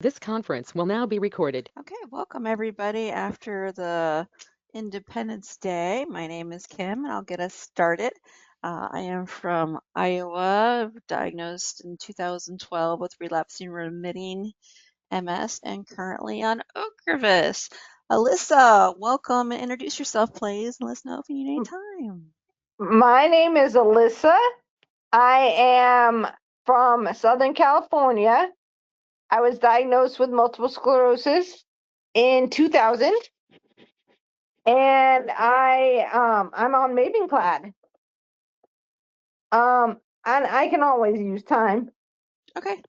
This conference will now be recorded. Okay, welcome everybody after the Independence Day. My name is Kim and I'll get us started. I am from Iowa, diagnosed in 2012 with relapsing remitting MS and currently on Ocrevus. Alyssa, welcome and introduce yourself, please, and let us know if you need any time. My name is Alyssa. I am from Southern California. I was diagnosed with multiple sclerosis in 2000, and I'm on Mavenclad. And I can always use time. Okay,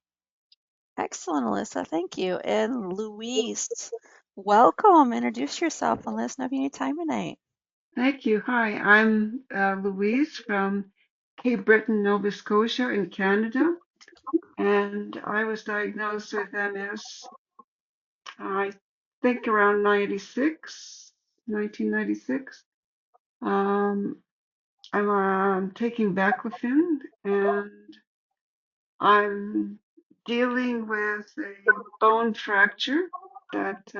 excellent, Alyssa. Thank you. And Louise, welcome. Introduce yourself and let us know if you need time tonight. Thank you. Hi, I'm Louise from Cape Breton, Nova Scotia in Canada, and I was diagnosed with MS, I think around 1996. I'm taking baclofen, and I'm dealing with a bone fracture that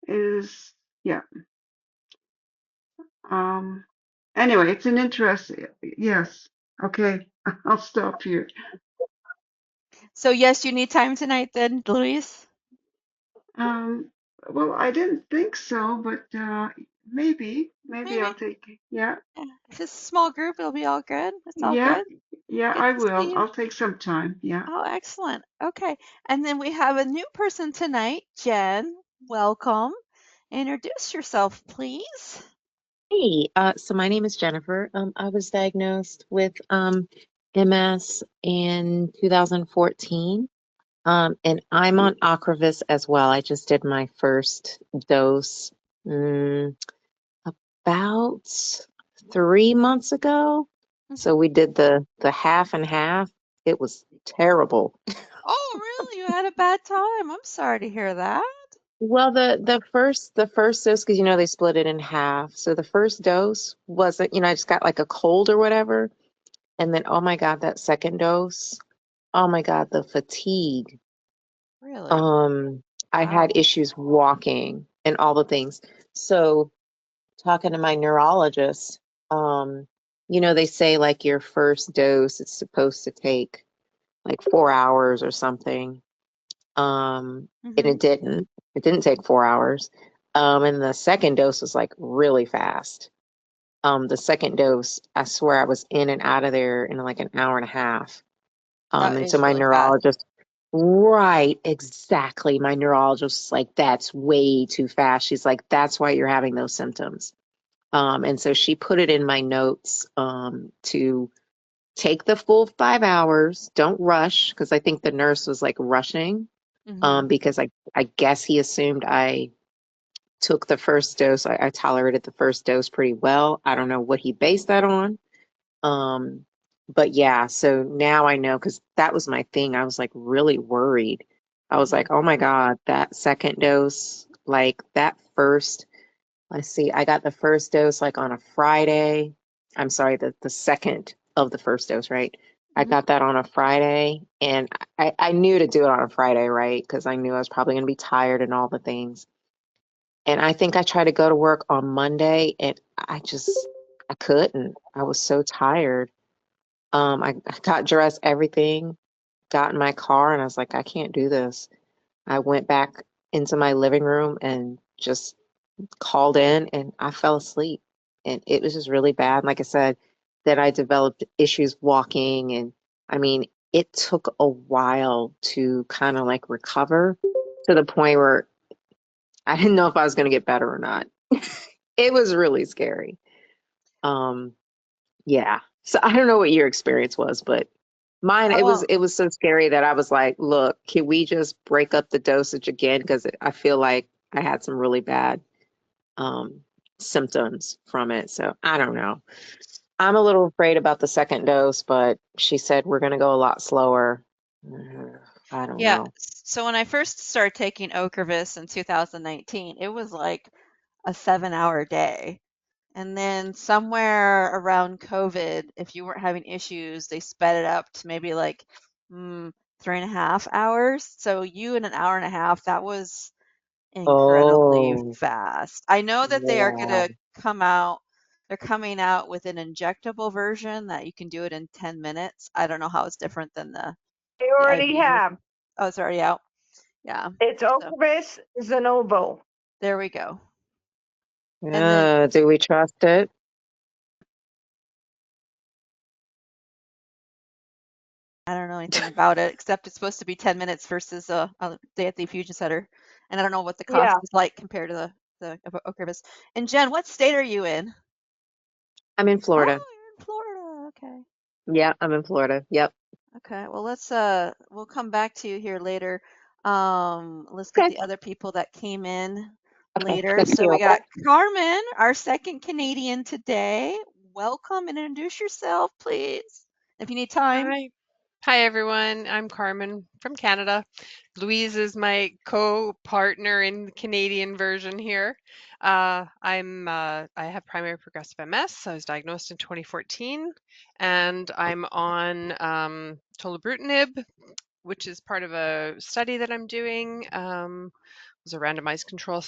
is, yeah. Um, anyway, it's an interest. Yes. Okay. I'll stop here. So yes, you need time tonight then, Louise? Um, well, I didn't think so, but maybe Maybe. I'll take it. Yeah. Yeah. If it's a small group, it'll be all good. It's all Yeah. good. Yeah, Good I to see will. you. I'll take some time. Yeah. Oh, excellent. Okay. And then we have a new person tonight, Jen. Welcome. Introduce yourself, please. Hey, so my name is Jennifer. I was diagnosed with MS in 2014, and I'm on Ocrevus as well. I just did my first dose about 3 months ago. Mhm. So we did the half and half. It was terrible. Oh, really? You had a bad time. I'm sorry to hear that. Well, the first dose, because they split it in half. So the first dose wasn't, I just got like a cold or whatever. And then, oh my God, that second dose, oh my God, the fatigue. Really? Um, I had Wow. issues walking and all the things. So talking to my neurologist, they say like your first dose it's supposed to take like 4 hours or something. And Mm-hmm. it didn't. It didn't take 4 hours. And the second dose was like really fast. The second dose, I swear I was in and out of there in like an hour and a half. That And so is my really fast. neurologist, right, exactly. My neurologist was like, that's way too fast. She's like, that's why you're having those symptoms. And so she put it in my notes to take the full 5 hours, don't rush, because I think the nurse was like rushing, Mm-hmm. because I guess he assumed I took the first dose. I tolerated the first dose pretty well. I don't know what he based that on. Um, but yeah, so now I know because that was my thing. I was like really worried. I was Mm-hmm. like, oh my God, that second dose, like that first, let's see, I got the first dose like on a Friday. I'm sorry, the second of the first dose, right? I Mm-hmm. got that on a Friday and I knew to do it on a Friday, right? Because I knew I was probably going to be tired and all the things. And I think I tried to go to work on Monday and I couldn't. I was so tired. I got dressed, everything, got in my car, and I was like, I can't do this. I went back into my living room and just called in, and I fell asleep. And it was just really bad. Like I said, then I developed issues walking, and I mean, it took a while to kind of like recover to the point where I didn't know if I was going to get better or not. It was really scary. Um, Yeah. So I don't know what your experience was, but mine it was Oh, it was so scary that I was like, look, can we just break up the dosage again? Because I feel like I had some really bad um symptoms from it. So I don't know. I'm a little afraid about the second dose, but she said we're gonna go a lot slower. I don't yeah. know. So when I first started taking Ocrevus in 2019, it was like a 7-hour day. And then somewhere around COVID, if you weren't having issues, they sped it up to maybe like 3.5 hours. So you in an hour and a half, that was incredibly Oh, fast. I know that they are going wow. to come out, they're coming out with an injectable version that you can do it in 10 minutes. I don't know how it's different than They the already IV version. have. Oh, it's already out. Yeah. It's So Ocrevus Zenobo. there we go. And then Do we trust it? I don't know anything about it except it's supposed to be 10 minutes versus a day at the infusion center. And I don't know what the cost Yeah. is like compared to the Ocrevus. And Jen, what state are you in? I'm in Oh, Florida. you're in Florida. Okay. Yeah, I'm in Florida. Yep. Okay. Well, we'll come back to you here later. Let's get Okay. the other people that came in Okay. later. Thank So we you. got Carmen, our second Canadian today. Welcome and introduce yourself, please, if you need time. Hi. Hi, everyone. I'm Carmen from Canada. Louise is my co-partner in the Canadian version here. I have primary progressive MS. I was diagnosed in 2014, and I'm on tolobrutinib, which is part of a study that I'm doing. It was a randomized control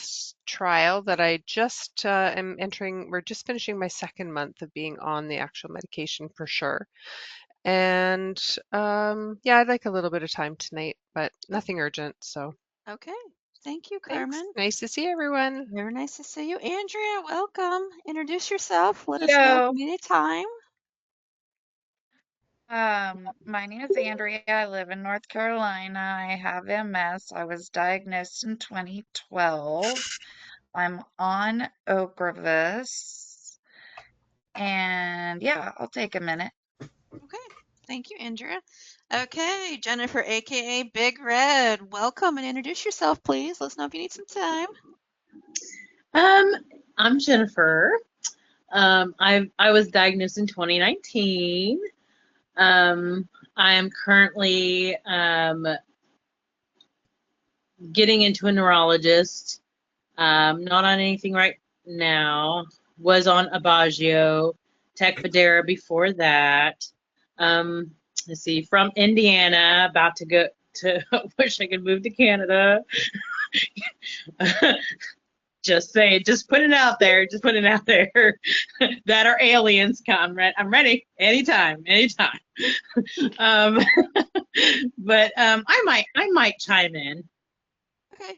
trial that I just am entering. We're just finishing my second month of being on the actual medication for sure. And yeah, I'd like a little bit of time tonight, but nothing urgent. So Okay. Thank you, thanks. Carmen. Nice to see everyone. Very nice to see you. Andrea, welcome. Introduce yourself. Let us know if Hello. you need time. My name is Andrea. I live in North Carolina. I have MS. I was diagnosed in 2012. I'm on Ocrevus. And yeah, I'll take a minute. Okay. Thank you, Andrea. Okay, Jennifer, aka Big Red. Welcome and introduce yourself, please. Let us know if you need some time. Um, I'm Jennifer. I was diagnosed in 2019. I am currently getting into a neurologist. Not on anything right now. Was on Aubagio, Tecfidera before that. Let's see, from Indiana, about to go to. Wish I could move to Canada. Just say, just put it out there. Just put it out there. That are aliens. I'm ready. Anytime. Um, but I might chime in. Okay.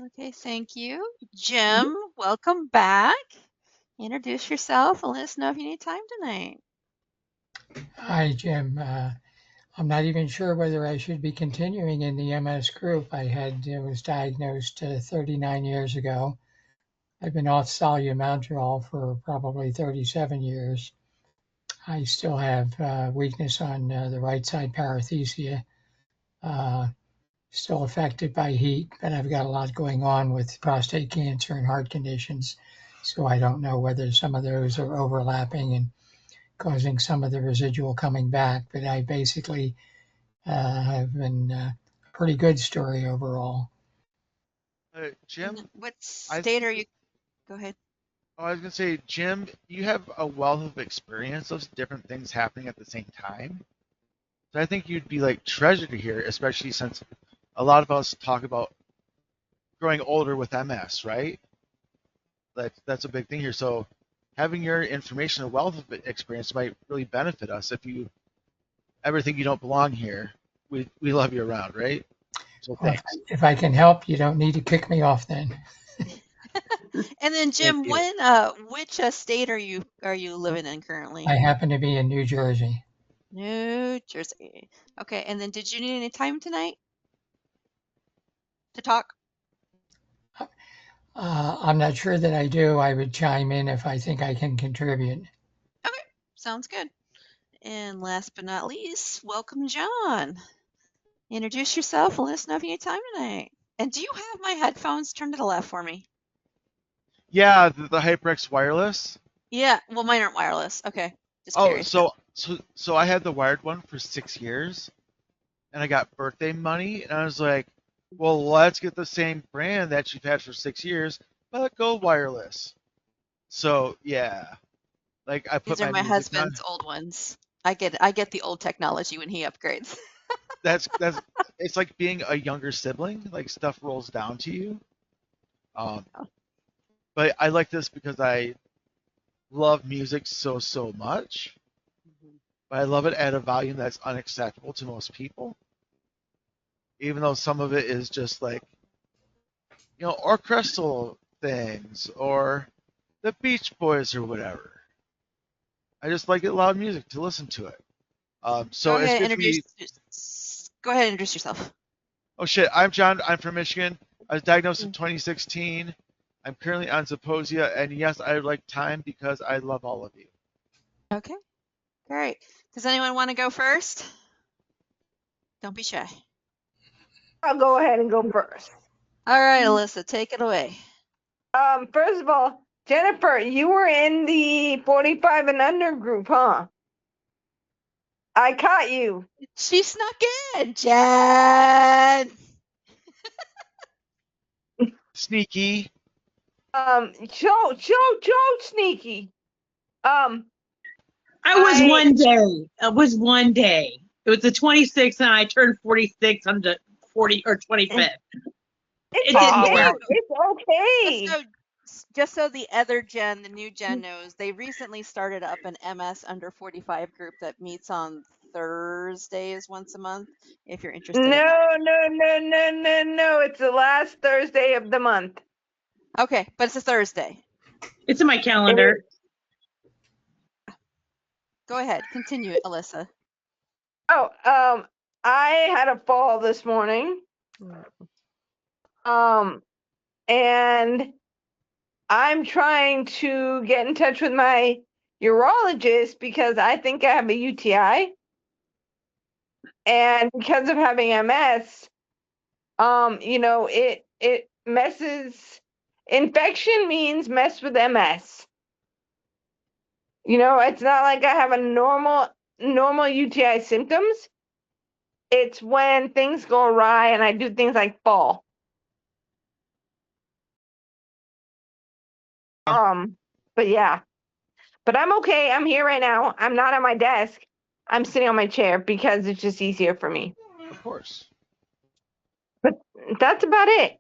Okay, thank you. Jim, welcome back. Introduce yourself and let us know if you need time tonight. Hi, Jim. I'm not even sure whether I should be continuing in the MS group. Was diagnosed 39 years ago. I've been off solumaudrol for probably 37 years. I still have weakness on the right side paresthesia, still affected by heat, but I've got a lot going on with prostate cancer and heart conditions. So I don't know whether some of those are overlapping and causing some of the residual coming back, but I basically have been a pretty good story overall. And Jim, what I state are you? Go ahead. I was gonna say, Jim, you have a wealth of experience of different things happening at the same time. So I think you'd be like treasured here, especially since a lot of us talk about growing older with MS, right? That's a big thing here. So having your information, a wealth of experience might really benefit us if you ever think you don't belong here. We love you around, right? So Well, thanks. if I can help, you don't need to kick me off then. And then Thank Jim, you. which state are you living in currently? I happen to be in New Jersey. New Jersey. Okay, and then did you need any time tonight to talk? I'm not sure that I do. I would chime in if I think I can contribute. Okay, sounds good. And last but not least, welcome John. Introduce yourself and let us know if you need time tonight. And do you have my headphones? Turn to the left for me. Yeah, the HyperX wireless. Yeah, well, mine aren't wireless. Okay, just Oh, curious. so I had the wired one for 6 years, and I got birthday money, and I was like, well, let's get the same brand that you've had for 6 years, but go wireless. So yeah, like I put These are my my music on. husband's old ones. I get the old technology when he upgrades. that's it's like being a younger sibling. Like stuff rolls down to you. Um, but I like this because I love music so much, but I love it at a volume that's unacceptable to most people. Even though some of it is just like orchestral things or the Beach Boys or whatever. I just like it loud music to listen to it. Go So it's ahead and good for me. introduce yourself. Oh shit, I'm John. I'm from Michigan. I was diagnosed in 2016. I'm currently on Zeposia, and yes, I would like time because I love all of you. Okay, great. Does anyone want to go first? Don't be shy. I'll go ahead and go first. All right, Alyssa, take it away. First of all, Jennifer, you were in the 45 and under group, huh? I caught you. She snuck in, Jett. Sneaky. So sneaky. I was I one day. It was one day. It was the 26th, and I turned 46 on the 40 or 25th. It's It didn't Hey, okay. count. It's okay. just so the other Jen, the new Jen knows, they recently started up an MS under 45 group that meets on Thursdays once a month. If you're interested in that. No. It's the last Thursday of the month. Okay, but it's a Thursday. It's in my It calendar. is. Go ahead, continue, Alyssa. Oh, I had a fall this morning. And I'm trying to get in touch with my urologist because I think I have a UTI. And because of having MS, it messes. Infection means mess with MS. It's not like I have a normal UTI symptoms. It's when things go awry and I do things like fall. But yeah. But I'm okay. I'm here right now. I'm not at my desk. I'm sitting on my chair because it's just easier for me. Of course. But that's about it.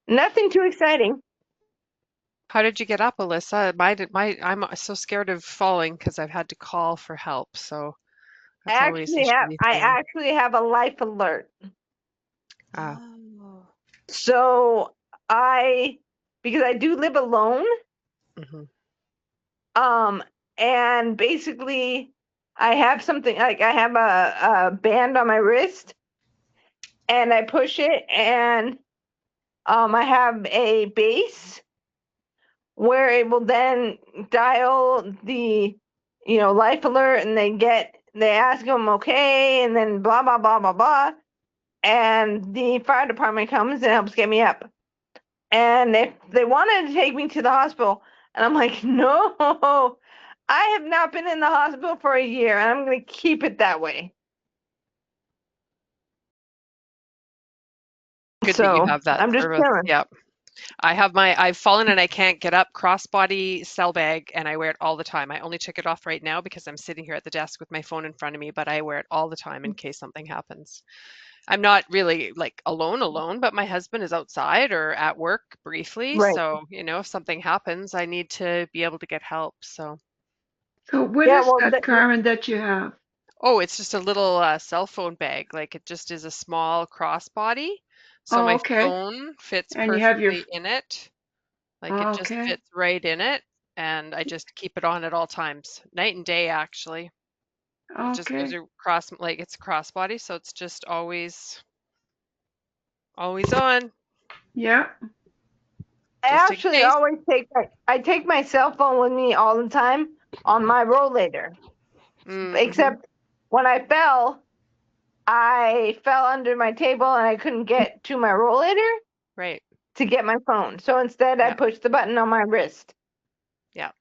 Nothing too exciting. How did you get up, Alyssa? I'm so scared of falling because I've had to call for help. So that's always a shitty I thing. actually have a life alert. Ah, Oh. So because I do live alone, hmm um, and basically I have something like I have a band on my wrist and I push it and I have a base where it will then dial the life alert and they ask them okay and then blah blah blah blah blah and the fire department comes and helps get me up. And if they wanted to take me to the hospital, and I'm like, no, I have not been in the hospital for a year, and I'm going to keep it that way. good that you So have that I'm just service. chilling. Yeah. I've fallen and I can't get up crossbody cell bag and I wear it all the time. I only took it off right now because I'm sitting here at the desk with my phone in front of me, but I wear it all the time in case something happens. I'm not really like alone, but my husband is outside or at work briefly. Right. So, if something happens, I need to be able to get help. So, So what Yeah, is well, that, Carmen, that you have? oh, it's just a little cell phone bag. Like it just is a small crossbody. So Oh, my okay. phone fits And you have your, perfectly in it. Like it oh, just okay. fits right in it, and I just keep it on at all times, night and day actually. It just goes Okay. across like it's a crossbody, so it's just always on, Yeah. I just in actually case. always take my cell phone with me all the time on my rollator. Mm-hmm. Except when I fell under my table and I couldn't get to my rollator Right. to get my phone. So instead, I Yeah. pushed the button on my wrist. Yeah.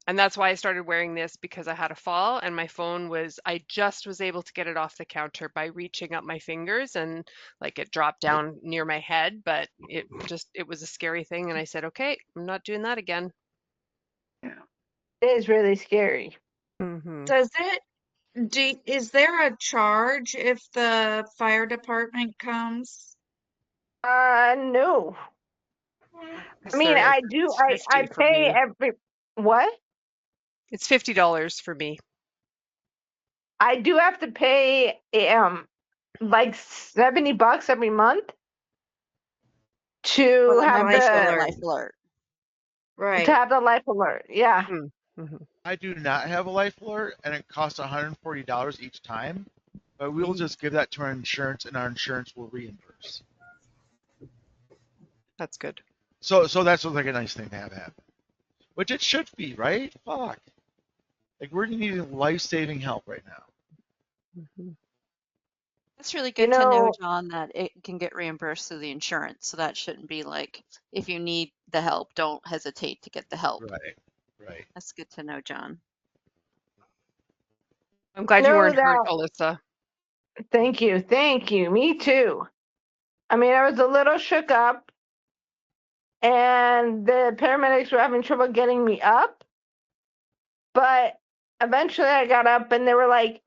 And that's why I started wearing this because I had a fall and my phone I just was able to get it off the counter by reaching up my fingers and like it dropped down near my head, but it was a scary thing. And I said, okay, I'm not doing that again. Yeah. It is really scary. Mm-hmm. Does it Is there a charge if the fire department comes? No. I mean, I do. It's I 50 for pay me. every what? It's $50 for me. I do have to pay like $70 every month For to the have membership the life alert. Right. life alert. Yeah. Mm-hmm. I do not have a life alert, and it costs $140 each time. But we'll just give that to our insurance, and our insurance will reimburse. That's good. So that's like a nice thing to have happen, which it should be, right? Fuck, like we're needing life-saving help right now. Mm-hmm. That's really You good to know, know, John, that it can get reimbursed through the insurance. So that shouldn't be like, if you need the help, don't hesitate to get the help. Right. That's good to know, John. I'm glad you know weren't hurt, that. Alyssa. Thank you. Thank you. Me too. I mean, I was a little shook up, and the paramedics were having trouble getting me up, but eventually I got up, and they were like,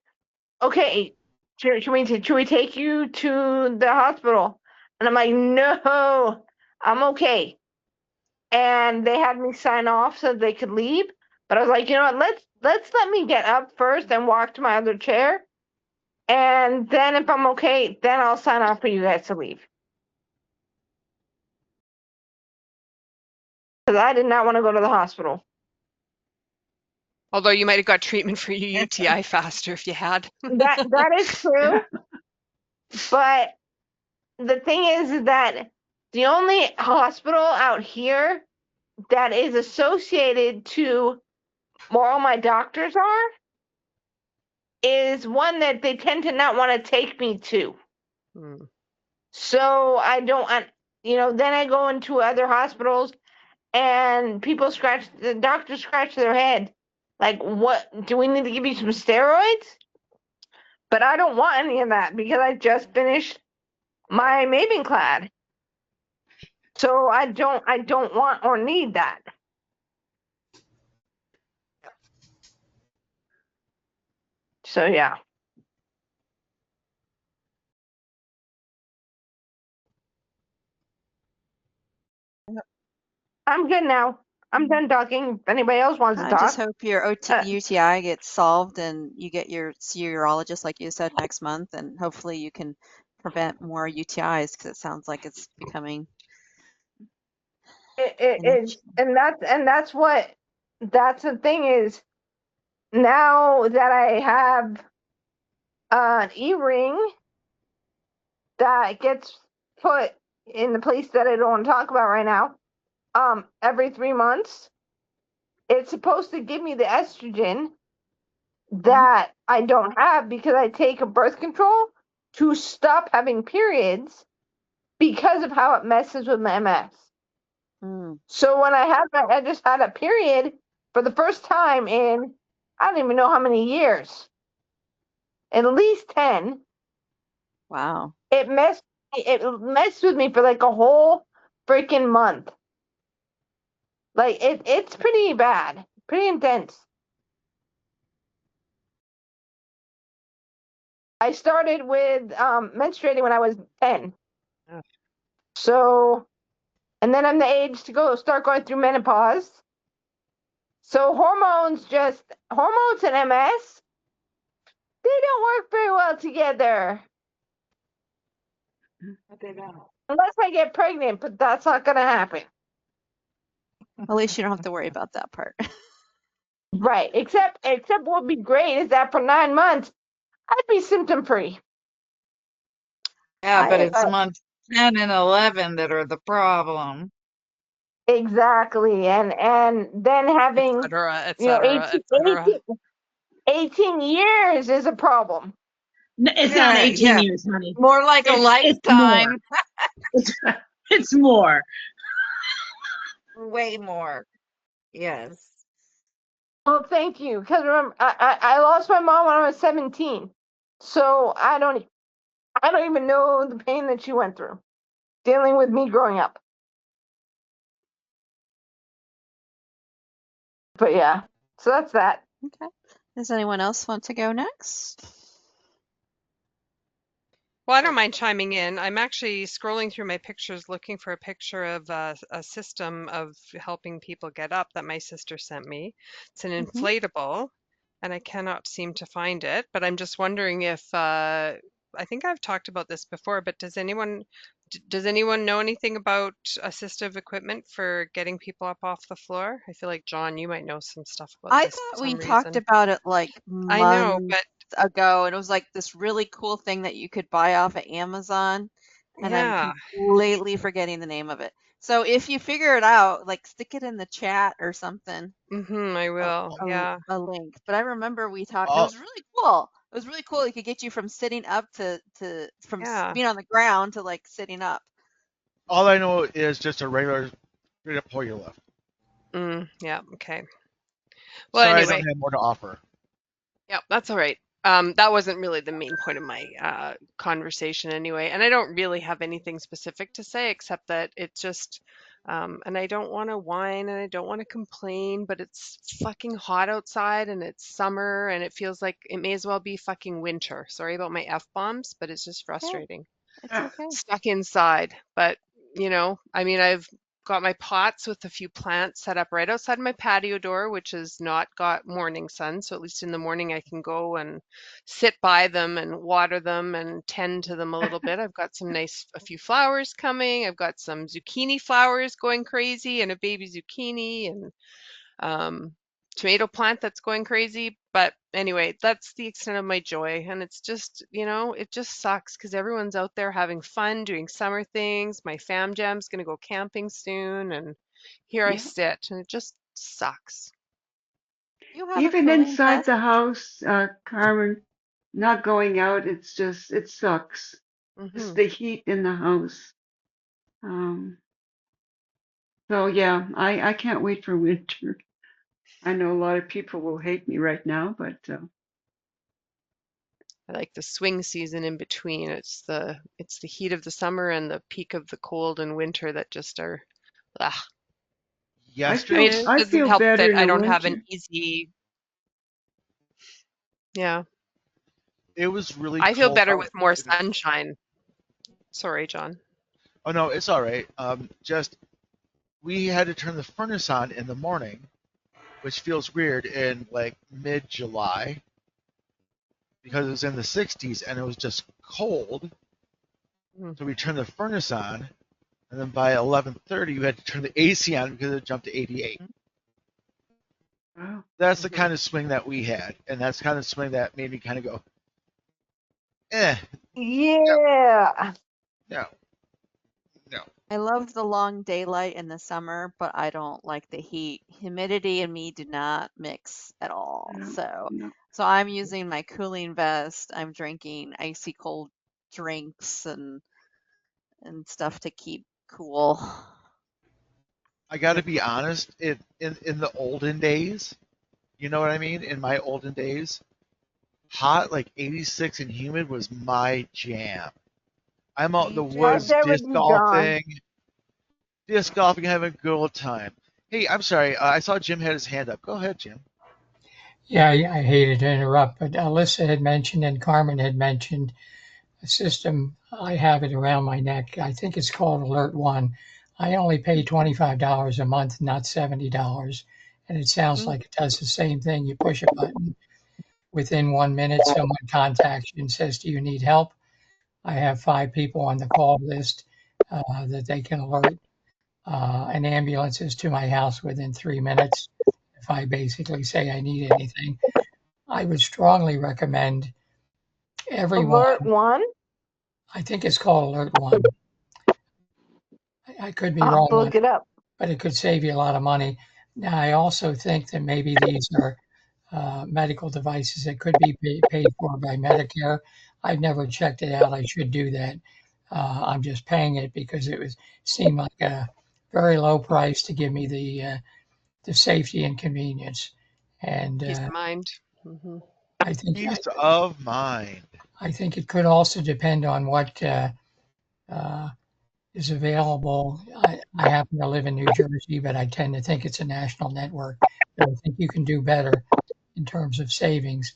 "Okay, should we take you to the hospital?" And I'm like, "No, I'm okay." And they had me sign off so they could leave. But I was like, you know what? Let's let me get up first and walk to my other chair, and then if I'm okay, then I'll sign off for you guys to leave. Because I did not want to go to the hospital. Although you might have got treatment for your UTI faster if you had. That is true. But the thing is that the only hospital out here that is associated to where all my doctors are is one that they tend to not want to take me to. Mm. So I don't, then I go into other hospitals and the doctors scratch their head. Like, what, do we need to give you some steroids? But I don't want any of that because I just finished my Mavenclad. So I don't want or need that. So yeah. I'm good now. I'm done talking. If anybody else wants to I just talk. hope your UTI gets solved and you get see your urologist, like you said, next month, and hopefully you can prevent more UTIs because it sounds like it's becoming It an is, issue. that's the thing is, now that I have an e-ring that gets put in the place that I don't want to talk about right now, every 3 months, it's supposed to give me the estrogen that I don't have because I take a birth control to stop having periods because of how it messes with my MS. Mm. So when I just had a period for the first time in I don't even know how many years, at least 10. Wow. It messed with me for like a whole freaking month. Like it's pretty bad, pretty intense. I started with menstruating when I was 10. Ugh. So, and then I'm the age to start going through menopause. So hormones and MS, they don't work very well together. Unless I get pregnant, but that's not gonna happen. At least you don't have to worry about that part. Right. Except what would be great is that for 9 months I'd be symptom free. Yeah, but it's month 10 and 11 that are the problem. Exactly. And then having, Et you know, cetera, et cetera. 18 years is a problem. It's not 18 Yeah. years, honey. More like a It's lifetime. more. It's more. Way more. Yes. Well, thank you. Because remember, I lost my mom when I was 17. So I don't even know the pain that she went through dealing with me growing up. But yeah, so that's that. Okay. Does anyone else want to go next? Well, I don't mind chiming in. I'm actually scrolling through my pictures looking for a picture of a system of helping people get up that my sister sent me. It's an Mm-hmm. inflatable, and I cannot seem to find it. But I'm just wondering if I think I've talked about this before, but does anyone know anything about assistive equipment for getting people up off the floor? I feel like John, you might know some stuff about I this for thought we some talked reason. about it like I know, months but ago, and it was like this really cool thing that you could buy off of Amazon, and I'm yeah, completely forgetting the name of it. So if you figure it out, like stick it in the chat or something, I will. Yeah, a link. But I remember we talked, and it All, was really cool. It was really cool. It could get you from sitting up to from yeah. being on the ground to like sitting up. all I know is just a regular straight up Hoyer lift. Yeah, okay. Well, Sorry, I anyway, don't have more to offer. yeah, that's all right. That wasn't really the main point of my conversation anyway, and I don't really have anything specific to say except that it just, and I don't want to whine and I don't want to complain, but it's fucking hot outside and it's summer and it feels like it may as well be fucking winter. Sorry about my F-bombs, but it's just Okay, frustrating. it's Yeah. okay. Stuck inside. But, I mean, I've got my pots with a few plants set up right outside my patio door, which has not got morning sun. So at least in the morning I can go and sit by them and water them and tend to them a little bit. I've got a few flowers coming. I've got some zucchini flowers going crazy and a baby zucchini and um, tomato plant that's going crazy. But anyway, that's the extent of my joy. And it's just, it just sucks because everyone's out there having fun, doing summer things. My fam jam's going to go camping soon. And here I Yeah. sit, and it just sucks. You have a Even cooling inside vest? the house, Carmen, not going out, it sucks. Just Hmm. the heat in the house. Um, so yeah, I can't wait for winter. I know a lot of people will hate me right now, but I like the swing season in between. It's the heat of the summer and the peak of the cold and winter that just are. Ugh. I mean, it Yesterday, I doesn't feel help better that in I the don't have an winter. easy. Yeah, it was really I feel cold better out. with more sunshine. Sorry, John. Oh no, it's all right. Just we had to turn the furnace on in the morning, which feels weird in like mid-July because it was in the 60s and it was just cold. Mm. So we turned the furnace on, and then by 11:30 we had to turn the AC on because it jumped to 88. Wow. That's the kind of swing that we had, and that's the kind of swing that made me kind of go, no, Yeah. no, no. I love the long daylight in the summer, but I don't like the heat. Humidity and me do not mix at all. No, So, no. so I'm using my cooling vest. I'm drinking icy cold drinks and stuff to keep cool. I got to be honest. In the olden days, you know what I mean. In my olden days, hot like 86 and humid was my jam. I'm out in Me the too. Right woods there with you, John. disc golfing, having a good old time. Hey, I'm sorry. I saw Jim had his hand up. Go ahead, Jim. Yeah, I hated to interrupt, but Alyssa had mentioned and Carmen had mentioned a system. I have it around my neck. I think it's called Alert One. I only pay $25 a month, not $70. And it sounds Mm. like it does the same thing. You push a button. Within 1 minute, someone contacts you and says, "Do you need help?" I have 5 people on the call list that they can alert. An ambulance is to my house within 3 minutes if I basically say I need anything. I would strongly recommend everyone. Alert one. I think it's called Alert One. I could be I'll have wrong to on look it, it up. but it could save you a lot of money. Now, I also think that maybe these are medical devices that could be paid for by Medicare. I've never checked it out. I should do that. I'm just paying it because it was seemed like a very low price to give me the safety and convenience. And Peace of mind. Hmm. I think Peace of mind. I think it could also depend on what uh, is available. I happen to live in New Jersey, but I tend to think it's a national network. But I think you can do better in terms of savings.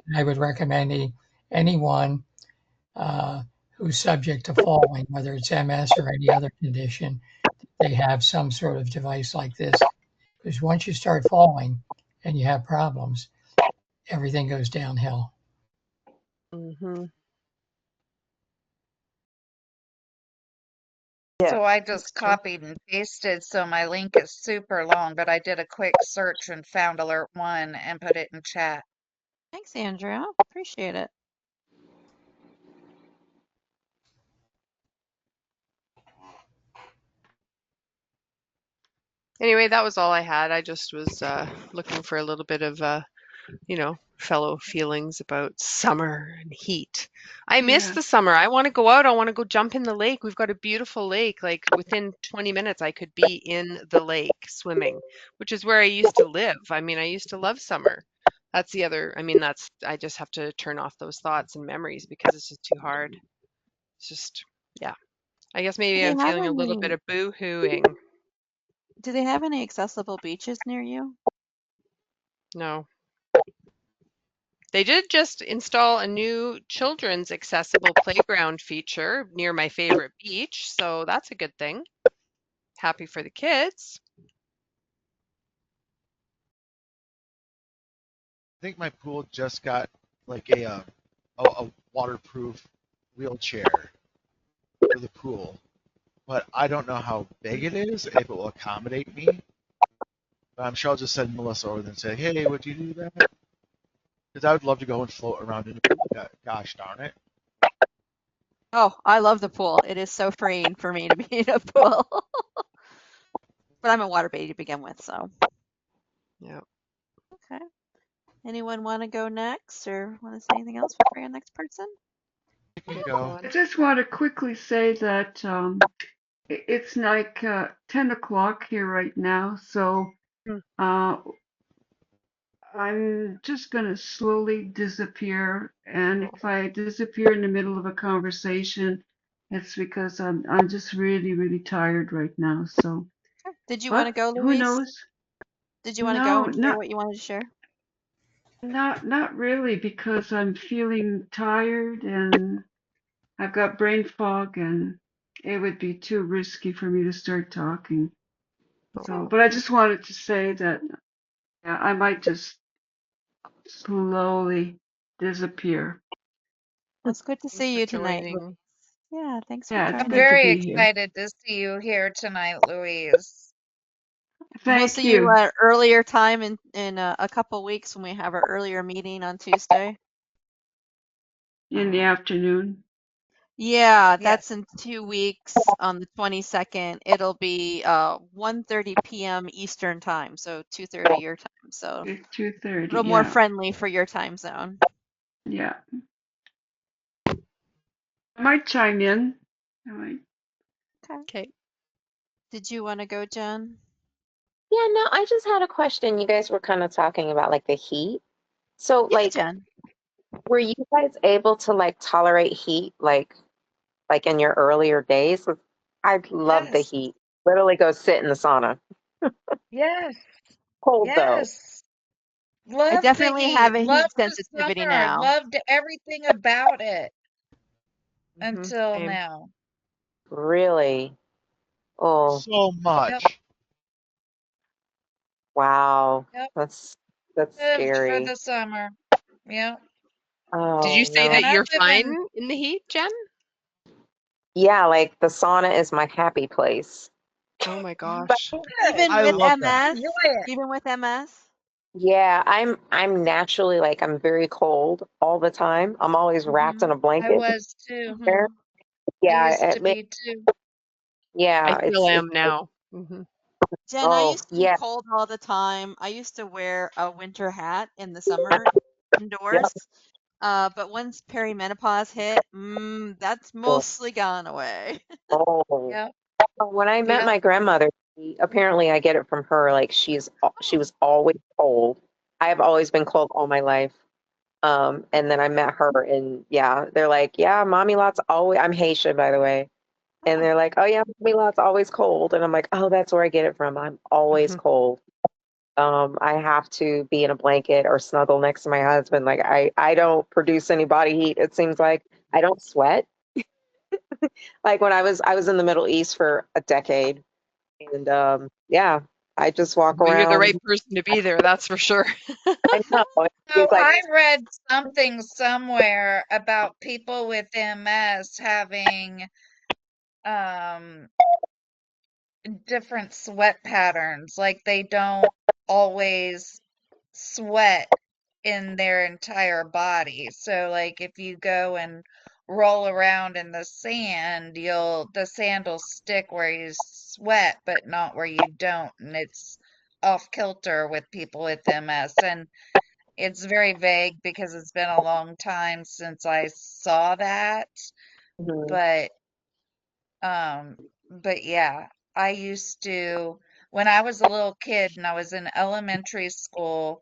And I would recommend anyone who's subject to falling, whether it's MS or any other condition, they have some sort of device like this. Because once you start falling and you have problems, everything goes downhill. Mm-hmm. So I That's just true. copied and pasted, so my link is super long, but I did a quick search and found alert 1 and put it in chat. Thanks, Andrea. Appreciate it. Anyway, that was all I had. I just was looking for a little bit of, fellow feelings about summer and heat. I miss Yeah. the summer. I want to go out. I want to go jump in the lake. We've got a beautiful lake. Like within 20 minutes, I could be in the lake swimming, which is where I used to live. I mean, I used to love summer. That's the other, I mean, I just have to turn off those thoughts and memories because it's just too hard. It's just, yeah. I guess Do maybe they I'm have feeling a little bit any? of boo-hooing. Do they have any accessible beaches near you? No. They did just install a new children's accessible playground feature near my favorite beach, so that's a good thing. Happy for the kids. I think my pool just got like a waterproof wheelchair for the pool, but I don't know how big it is, if it will accommodate me. But I'm sure I'll just send Melissa over there and say, hey, would you do that? Because I would love to go and float around in the pool. Gosh darn it. Oh, I love the pool. It is so freeing for me to be in a pool. But I'm a water baby to begin with, so. Yeah. Okay. Anyone want to go next or want to say anything else before your next person? You can Keep go. I going. just want to quickly say that it's like 10 o'clock here right now, so Hmm. uh, I'm just going to slowly disappear. And if I disappear in the middle of a conversation, it's because I'm just really, really tired right now. So, Did you want to but go, who Louise? knows? Did you want to go No, and share what you wanted to share? not really, because I'm feeling tired and I've got brain fog, and it would be too risky for me to start talking. So, Oh, but I just wanted to say that yeah, I might just slowly disappear. Well, it's good to thanks see for you tonight, Louise. joining. Yeah, thanks for Yeah, it's I'm good joining. to very be here. excited to see you here tonight, Louise. We'll Thank see you you. at earlier time in a couple weeks when we have our earlier meeting on Tuesday. In the afternoon. Yeah, Yes. that's in 2 weeks on the 22nd. It'll be 1:30 p.m. Eastern time, so 2:30 your time. So It's a 2:30. little more Yeah, friendly for your time zone. yeah. I might chime in. I might. Okay. Okay. Did you want to go, Jen? Yeah, no, I just had a question. You guys were kind of talking about like the heat. So Yeah, like, Jen. were you guys able to like tolerate heat like in your earlier days? 'Cause I love the Yes. heat. Literally go sit in the sauna. Yes. Cold though. Yes. I Loved the definitely heat. have a heat Loved the sensitivity summer. now. Loved everything about it until Same. now. Really? Oh, So Yep. much. wow. Yep. That's Lived for scary. the summer. Yep. Did you Oh say And that no. I you're live fine in, in the heat, Jen? Yeah, like the sauna is my happy place. Oh my But gosh. good. Even I with love that. MS? Enjoy it. Even with MS? yeah, I'm naturally like I'm very cold all the time. I'm always wrapped in Mm-hmm. a I blanket. was too. There. Mm-hmm. I Yeah, used to be too. I yeah, still it's am now. Jen, I oh used to be yeah, cold all the time. I used to wear a winter hat in the summer yep. indoors. But once perimenopause hit, that's mostly gone away. Oh, Yep. when I met Yep. my grandmother, apparently I get it from her. Like she was always cold. I have always been cold all my life. And then I met her, and yeah, they're like, yeah, mommy lot's always. I'm Haitian, by the way, and Oh, they're like, oh yeah, mommy lot's always cold, and I'm like, oh, that's where I get it from. I'm always cold. I have to be in a blanket or snuggle next to my husband. Like I don't produce any body heat. It seems like I don't sweat. Like when I was in the Middle East for a decade, and yeah, I just walk Well, you're the right around. person to be there, that's for sure. I know. So It's like, I read something somewhere about people with MS having um different sweat patterns. Like they don't always sweat in their entire body. So like if you go and roll around in the sand, the sand will stick where you sweat, but not where you don't. And it's off kilter with people with MS. And it's very vague because it's been a long time since I saw that. mhm, But um, but yeah, I used to, when I was a little kid and I was in elementary school,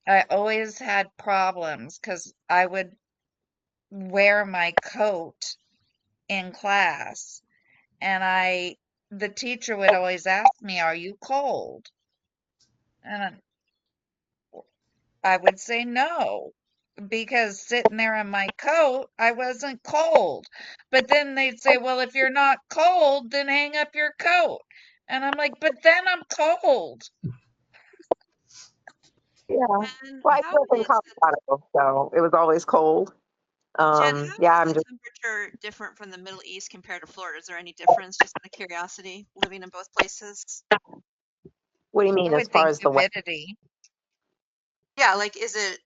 I always had problems because I would wear my coat in class and the teacher would always ask me, "Are you cold?" And I would say no, because sitting there in my coat, I wasn't cold. But then they'd say, "Well, if you're not cold, then hang up your coat." And I'm like, "But then I'm cold." yeah. And Well, I how grew up in is Colorado, so it was always cold. Jen, how Yeah, is I'm the just. temperature different from the Middle East compared to Florida? Is there any difference, just out of curiosity, living in both places? What do you I mean as would far think as the weather? humidity. Yeah, like is it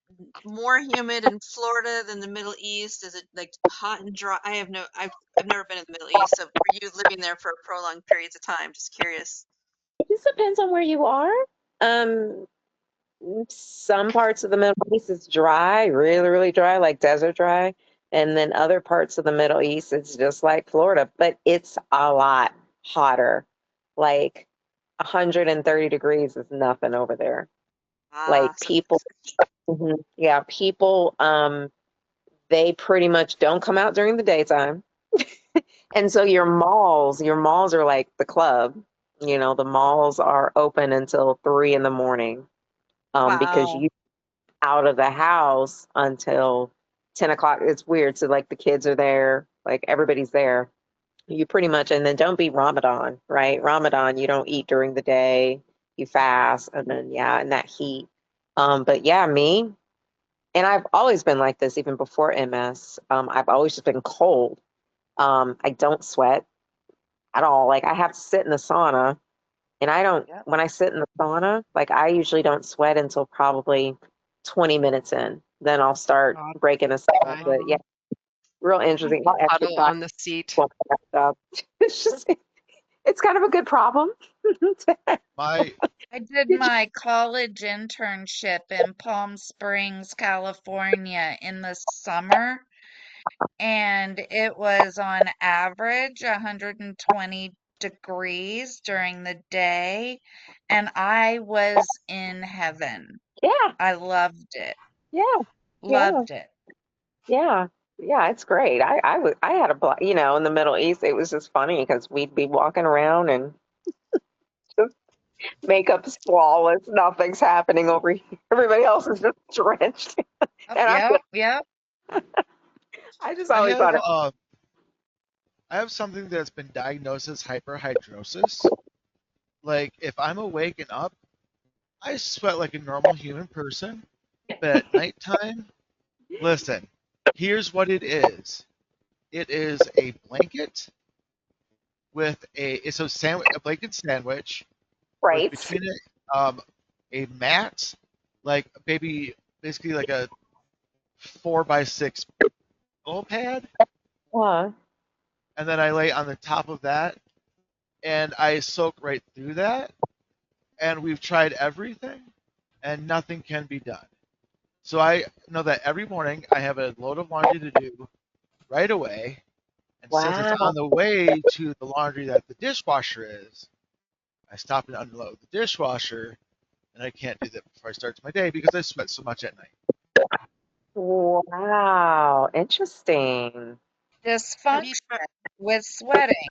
more humid in Florida than the Middle East? Is it like hot and dry? I've never been in the Middle East, so for you living there for prolonged periods of time, just curious. It just depends on where you are. Um, some parts of the Middle East is dry, really, really dry, like desert dry. And then other parts of the Middle East, it's just like Florida, but it's a lot hotter. Like 130 degrees is nothing over there. Ah, Like so people, yeah, people, they pretty much don't come out during the daytime. And so your malls are like the club. You know, the malls are open until 3 in the morning, because wow. you out of the house until 10 o'clock. It's weird. So like the kids are there, like everybody's there. You pretty much, and then don't be Ramadan, right? Ramadan, you don't eat during the day, you fast, and then yeah, and that heat. But yeah, me, and I've always been like this even before MS. I've always just been cold. I don't sweat at all. Like I have to sit in the sauna, and I don't, Yep. when I sit in the sauna, like I usually don't sweat until probably 20 minutes in. Then I'll start God, breaking a sweat. I But yeah, real interesting. I'll puddle exercise. on the seat. Won't get that stuff. It's just, it's kind of a good problem. My I did my college internship in Palm Springs, California in the summer, and it was on average 120 degrees during the day, and I was in heaven. Yeah, I loved it. yeah, yeah, Loved it. yeah. Yeah, it's great. I had in the Middle East, it was just funny because we'd be walking around and just makeup's flawless, nothing's happening over here. Everybody else is just drenched. Oh, And yep, yep. I just I always have thought it, I have something that's been diagnosed as hyperhidrosis. Like if I'm awake and up, I sweat like a normal human person, but at nighttime, listen, here's what it is. It is a blanket with a blanket sandwich with right. between it a mat, like basically like a 4x6 pillow pad, Uh, and then I lay on the top of that and I soak right through that. And we've tried everything, and nothing can be done. So I know that every morning I have a load of laundry to do right away. And since it's wow. on the way to the laundry that the dishwasher is, I stop and unload the dishwasher, and I can't do that before I start my day because I sweat so much at night. Wow. Interesting. Have you Dysfunction tried? with sweating.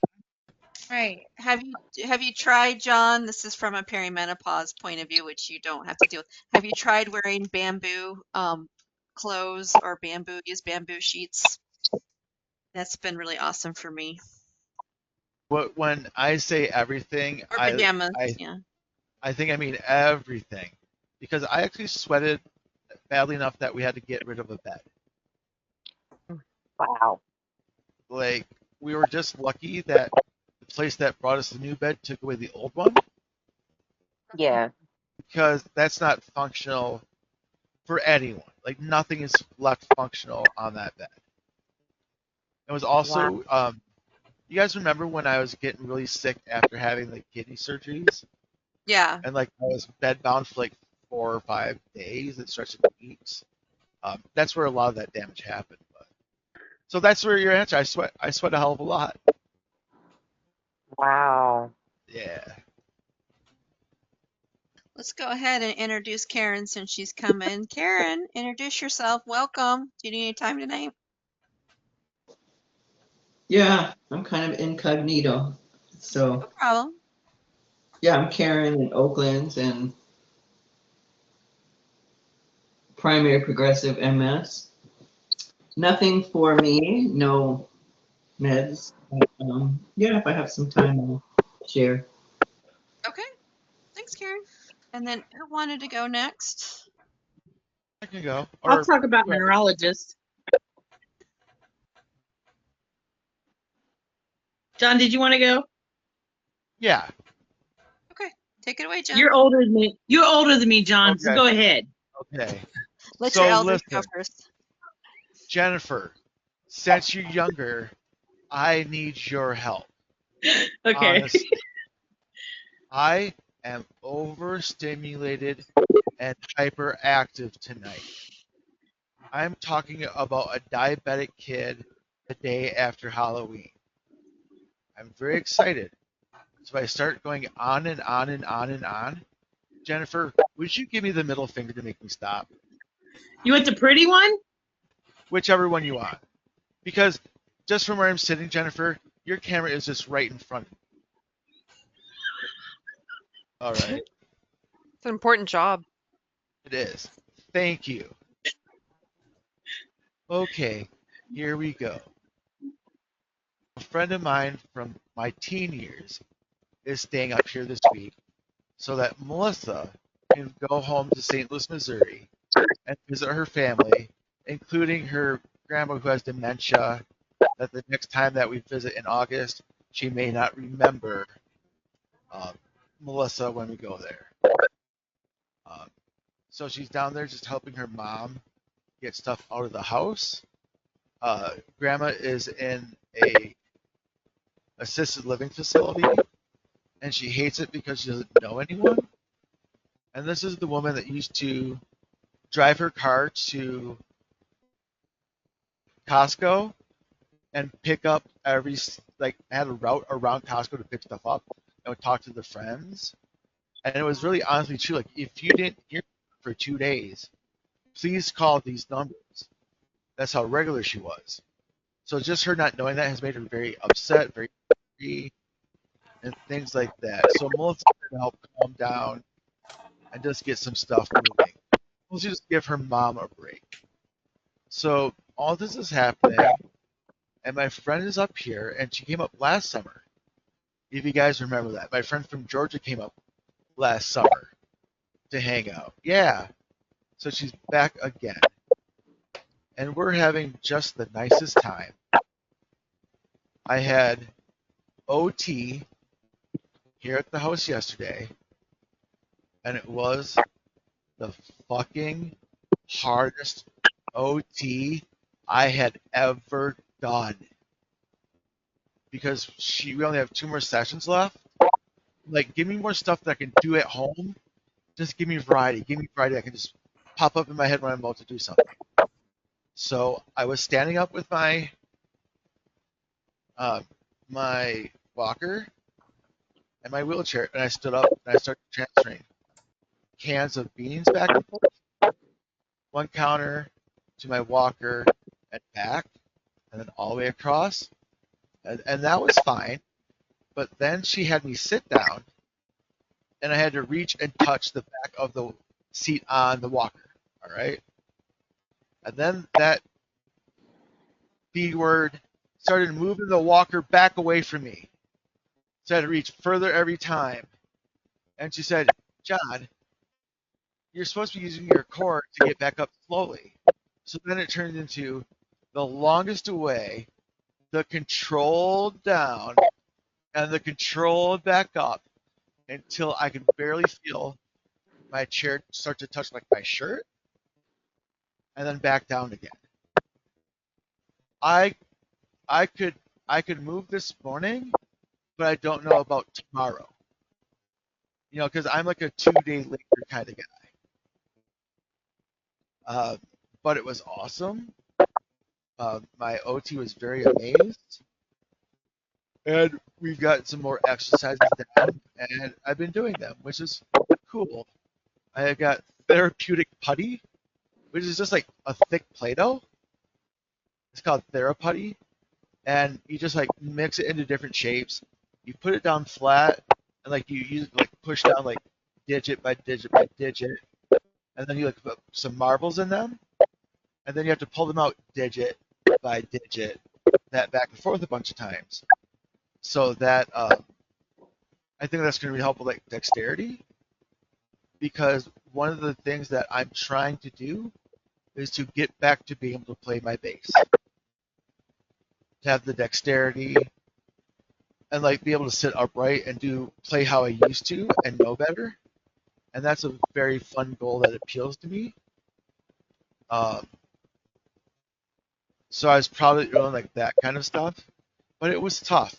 Right. Have you tried, John? This is from a perimenopause point of view, which you don't have to deal with. Have you tried wearing bamboo clothes or use bamboo sheets? That's been really awesome for me. But when I say everything, Or pajamas, yeah. I think I mean everything, because I actually sweated badly enough that we had to get rid of a bed. Wow. Like, we were just lucky that the place that brought us the new bed took away the old one, Yeah. because that's not functional for anyone. Like, nothing is left functional on that bed. It was Wow. also, you guys remember when I was getting really sick after having the kidney surgeries? Yeah. And like I was bedbound for like 4 or 5 days. It stretched into weeks. That's where a lot of that damage happened. But, so that's where your answer. I sweat a hell of a lot. Wow. Yeah. Let's go ahead and introduce Karen since she's coming. Karen, introduce yourself. Welcome. Do you need any time tonight? Yeah, I'm kind of incognito. So, No problem. yeah, I'm Karen in Oakland and primary progressive MS. Nothing for me, no meds. But, yeah, if I have some time, I'll share. Okay. Thanks, Karen. And then who wanted to go next? I can go. I'll Or talk about my whoever. neurologist. John, did you want to go? Yeah. Okay. Take it away, Jen. You're older than me. You're older than me, John. So Okay. go ahead. Okay. Let your So elders go listen, first. Jennifer, since you're younger, I need your help. Okay. Honestly, I am overstimulated and hyperactive tonight. I'm talking about a diabetic kid the day after Halloween. I'm very excited. So I start going on and on and on and on. Jennifer, would you give me the middle finger to make me stop? You want the pretty one? Whichever one you want. Because just from where I'm sitting, Jennifer, your camera is just right in front of me. All right. It's an important job. It is. Thank you. Okay, here we go. A friend of mine from my teen years is staying up here this week so that Melissa can go home to St. Louis, Missouri and visit her family, including her grandma who has dementia, that the next time that we visit in August, she may not remember Melissa when we go there. Um, so she's down there just helping her mom get stuff out of the house. Grandma is in a assisted living facility, and she hates it because she doesn't know anyone. And this is the woman that used to drive her car to Costco and pick up like had a route around Costco to pick stuff up and would talk to the friends. And it was really honestly true. Like, if you didn't hear for 2 days, please call these numbers. That's how regular she was. So just her not knowing that has made her very upset, very angry, and things like that. So Melissa's trying to help calm down and just get some stuff moving. We'll just give her mom a break. So all this is happening, and my friend is up here, and she came up last summer. If you guys remember that, my friend from Georgia came up last summer to hang out. Yeah, so she's back again, and we're having just the nicest time. I had OT here at the house yesterday, and it was the fucking hardest OT I had ever done, because we only have 2 more sessions left. Like, give me more stuff that I can do at home. Just give me variety. Give me variety that can just pop up in my head when I'm about to do something. So I was standing up with my walker and my wheelchair, and I stood up and I started transferring cans of beans back and forth, one counter to my walker and back, and then all the way across, and that was fine. But then she had me sit down, and I had to reach and touch the back of the seat on the walker. All right. And then that B word started moving the walker back away from me. So I had to reach further every time. And she said, John, you're supposed to be using your core to get back up slowly. So then it turned into the longest away, the controlled down, and the controlled back up until I could barely feel my chair start to touch like my shirt and then back down again. I I could I could move this morning, but I don't know about tomorrow. Because I'm like a 2 day later kind of guy. Uh, but it was awesome. My OT was very amazed, and we've got some more exercises down, and I've been doing them, which is cool. I have got therapeutic putty, which is just like a thick Play-Doh. It's called Theraputty, and you just like mix it into different shapes. You put it down flat, and like you use like push down like digit by digit by digit, and then you like put some marbles in them, and then you have to pull them out digit by digit, that back and forth a bunch of times. So that I think that's going to be helpful, like dexterity, because one of the things that I'm trying to do is to get back to being able to play my bass, to have the dexterity, and like be able to sit upright and play how I used to and know better. And that's a very fun goal that appeals to me. So I was probably doing like that kind of stuff, but it was tough.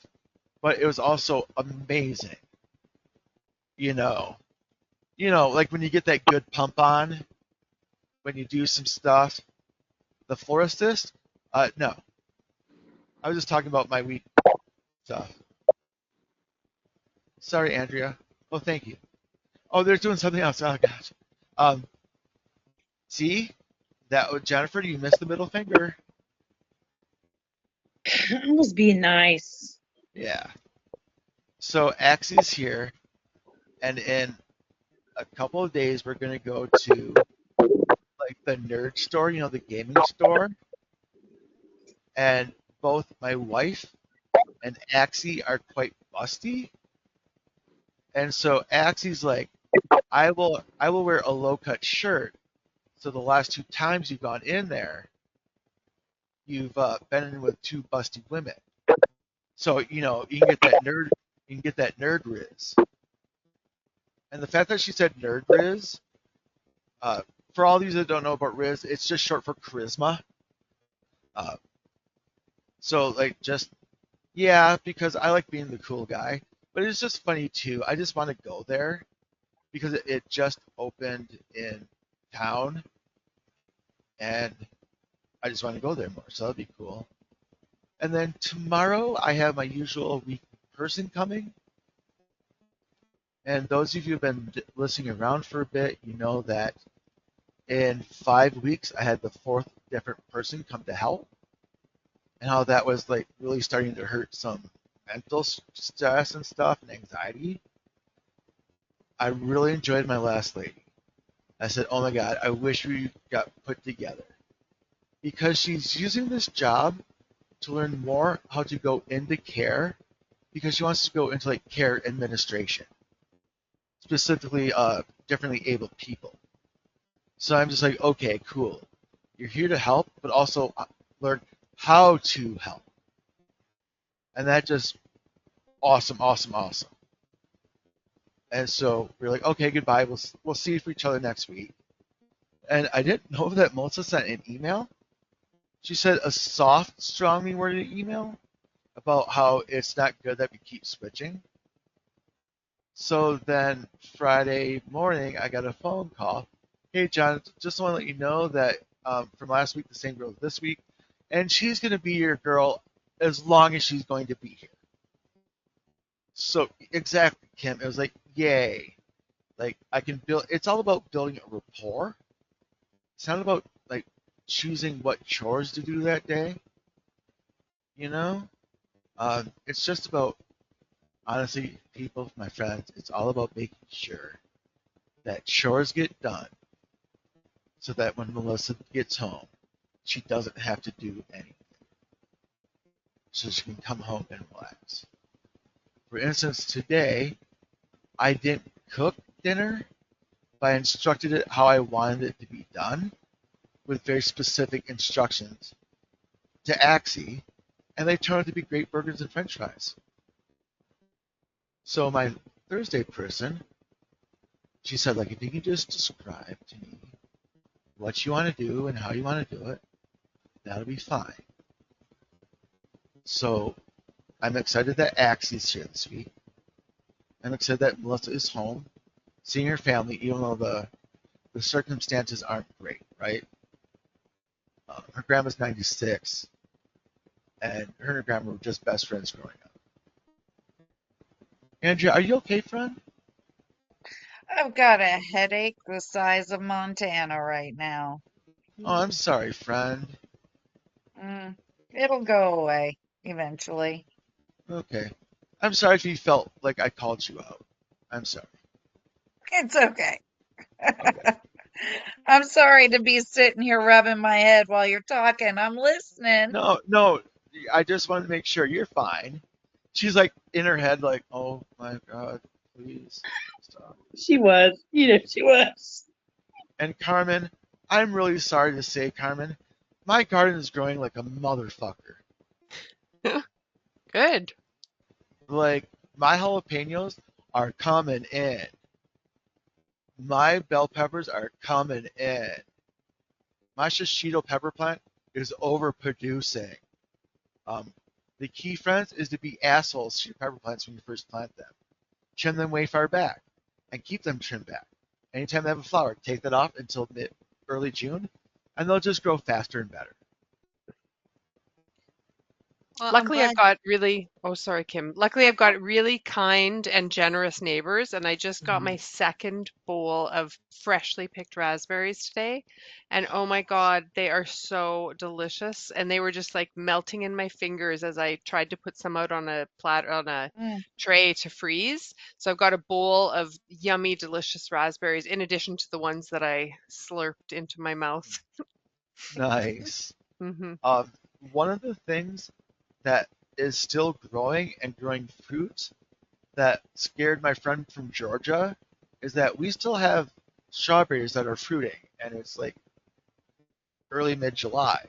But it was also amazing. You know, like when you get that good pump on, when you do some stuff. The floristist? No. I was just talking about my week stuff. Sorry, Andrea. Oh, thank you. Oh, they're doing something else. Oh, gosh. See? Jennifer, you missed the middle finger. I was being nice. Yeah. So Axie's here, and in a couple of days, we're going to go to like the nerd store, the gaming store. And both my wife and Axie are quite busty. And so Axie's like, I will wear a low cut shirt. So the last 2 times you've gone in there, you've been in with 2 busty women. So you can get that nerd riz. And the fact that she said nerd riz, for all these that don't know about riz, it's just short for charisma. So like because I like being the cool guy, but it's just funny too. I just want to go there because it just opened in town, and I just want to go there more. So that'd be cool. And then tomorrow I have my usual week person coming. And those of you who've been listening around for a bit, you know that in 5 weeks I had the 4th different person come to help, and how that was like really starting to hurt some mental stress and stuff and anxiety. I really enjoyed my last lady. I said, oh my God, I wish we got put together, because she's using this job to learn more how to go into care, because she wants to go into like care administration, specifically differently abled people. So I'm just like, okay, cool. You're here to help, but also learn how to help. And that just awesome, awesome, awesome. And so we're like, okay, goodbye. We'll see you for each other next week. And I didn't know that Melissa sent an email. She said a soft, strongly worded email about how it's not good that we keep switching. So then Friday morning, I got a phone call. Hey, John, just want to let you know that from last week, the same girl this week, and she's going to be your girl as long as she's going to be here. So exactly, Kim. It was like, yay. Like I can build. It's all about building a rapport. It's not about like choosing what chores to do that day. It's just about Honestly, people, my friends, it's all about making sure that chores get done so that when Melissa gets home, she doesn't have to do anything. So she can come home and relax. For instance, today, I didn't cook dinner, but I instructed it how I wanted it to be done with very specific instructions to Axie, and they turned out to be great burgers and french fries. So my Thursday person, she said, like, if you can just describe to me what you want to do and how you want to do it, that'll be fine. So I'm excited that Axie's here this week. I'm excited that Melissa is home, seeing her family, even though the circumstances aren't great, right? Her grandma's 96, and her and her grandma were just best friends growing up. Andrea, are you okay, friend? I've got a headache the size of Montana right now. Oh, I'm sorry, friend. It'll go away eventually. Okay. I'm sorry if you felt like I called you out. I'm sorry. It's okay. Okay. I'm sorry to be sitting here rubbing my head while you're talking. I'm listening. No, I just wanted to make sure you're fine. She's like in her head, like, oh my God, please stop. She was. She was. And Carmen, I'm really sorry to say, Carmen, my garden is growing like a motherfucker. Good. Like, my jalapenos are coming in. My bell peppers are coming in. My shishito pepper plant is overproducing. The key, friends, is to be assholes to your pepper plants when you first plant them. Trim them way far back and keep them trimmed back. Anytime they have a flower, take that off until early June, and they'll just grow faster and better. Well, I'm Luckily, I've glad. got really, oh, sorry, Kim. Luckily, I've got really kind and generous neighbors, and I just got my second bowl of freshly picked raspberries today. And oh my God, they are so delicious. And they were just like melting in my fingers as I tried to put some out on a Mm. tray to freeze. So I've got a bowl of yummy, delicious raspberries in addition to the ones that I slurped into my mouth. Nice. Hmm. One of the things that is still growing and growing fruit that scared my friend from Georgia is that we still have strawberries that are fruiting, and it's like early mid-July.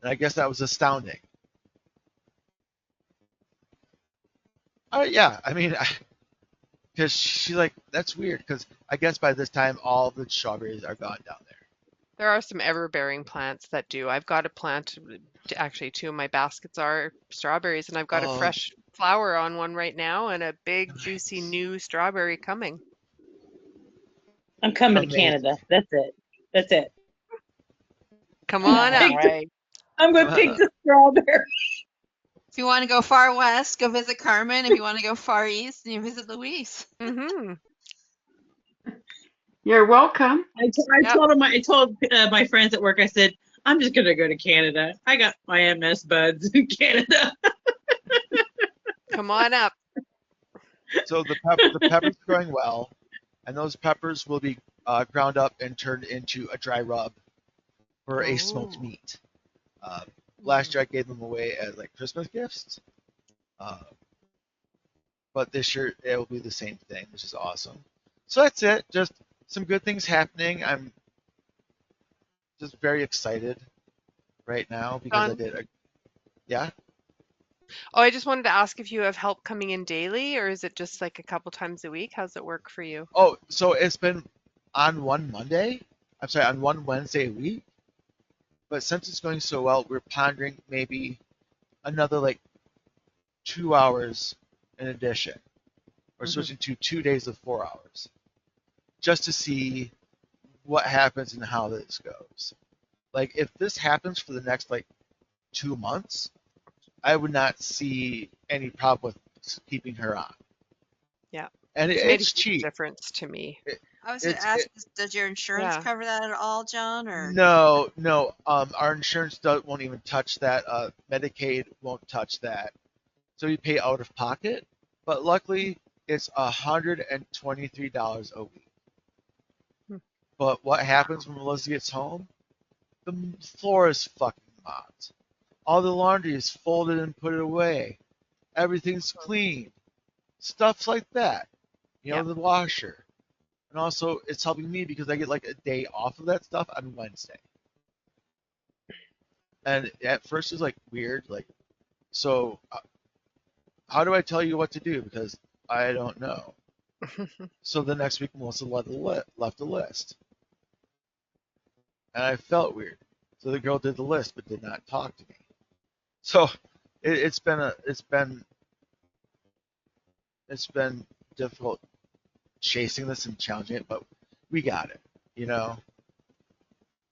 And I guess that was astounding. Yeah, I mean, because she's like, that's weird, because I guess by this time all the strawberries are gone down there. There are some ever-bearing plants that do. I've got a plant, actually, two of my baskets are strawberries, and I've got a Oh, fresh flower on one right now and a big, juicy nice. new strawberry coming. I'm coming to Amazing. Canada. That's it. That's it. Come I'm on gonna up. pick the, Right. I'm gonna pick the strawberry. If you want to go far west, go visit Carmen. If you want to go far east, you visit Louise. Mm-hmm. You're welcome. Yep. I told my friends at work. I said, I'm just gonna go to Canada. I got my MS buds in Canada. Come on up. So the pepper's growing well, and those peppers will be ground up and turned into a dry rub for a smoked Oh. meat. Last year I gave them away as like Christmas gifts, uh, but this year it will be the same thing, which is awesome. So that's it. Just some good things happening. I'm just very excited right now because I John? did a yeah. Oh, I just wanted to ask if you have help coming in daily, or is it just like a couple times a week? How's it work for you? Oh, so it's been on one Monday. I'm sorry, on one Wednesday a week. But since it's going so well, we're pondering maybe another like 2 hours in addition, or Hmm. switching to 2 days of 4 hours, just to see what happens and how this goes. Like if this happens for the next like 2 months, I would not see any problem with keeping her on. Yeah. And It's made a it's huge cheap. difference to me. I was going to It's ask, does your insurance Yeah. cover that at all, John? Or no. Our insurance won't even touch that. Medicaid won't touch that. So you pay out of pocket. But luckily, it's $123 a week. Hmm. But what happens when Melissa gets home? The floor is fucking mopped. All the laundry is folded and put away. Everything's clean. Stuff like that. Yeah. The washer. And also, it's helping me because I get like a day off of that stuff on Wednesday. And at first, it's like weird. Like, so how do I tell you what to do? Because I don't know. So the next week, Melissa left a list. And I felt weird. So the girl did the list but did not talk to me. So it's been difficult chasing this and challenging it, but we got it. You know,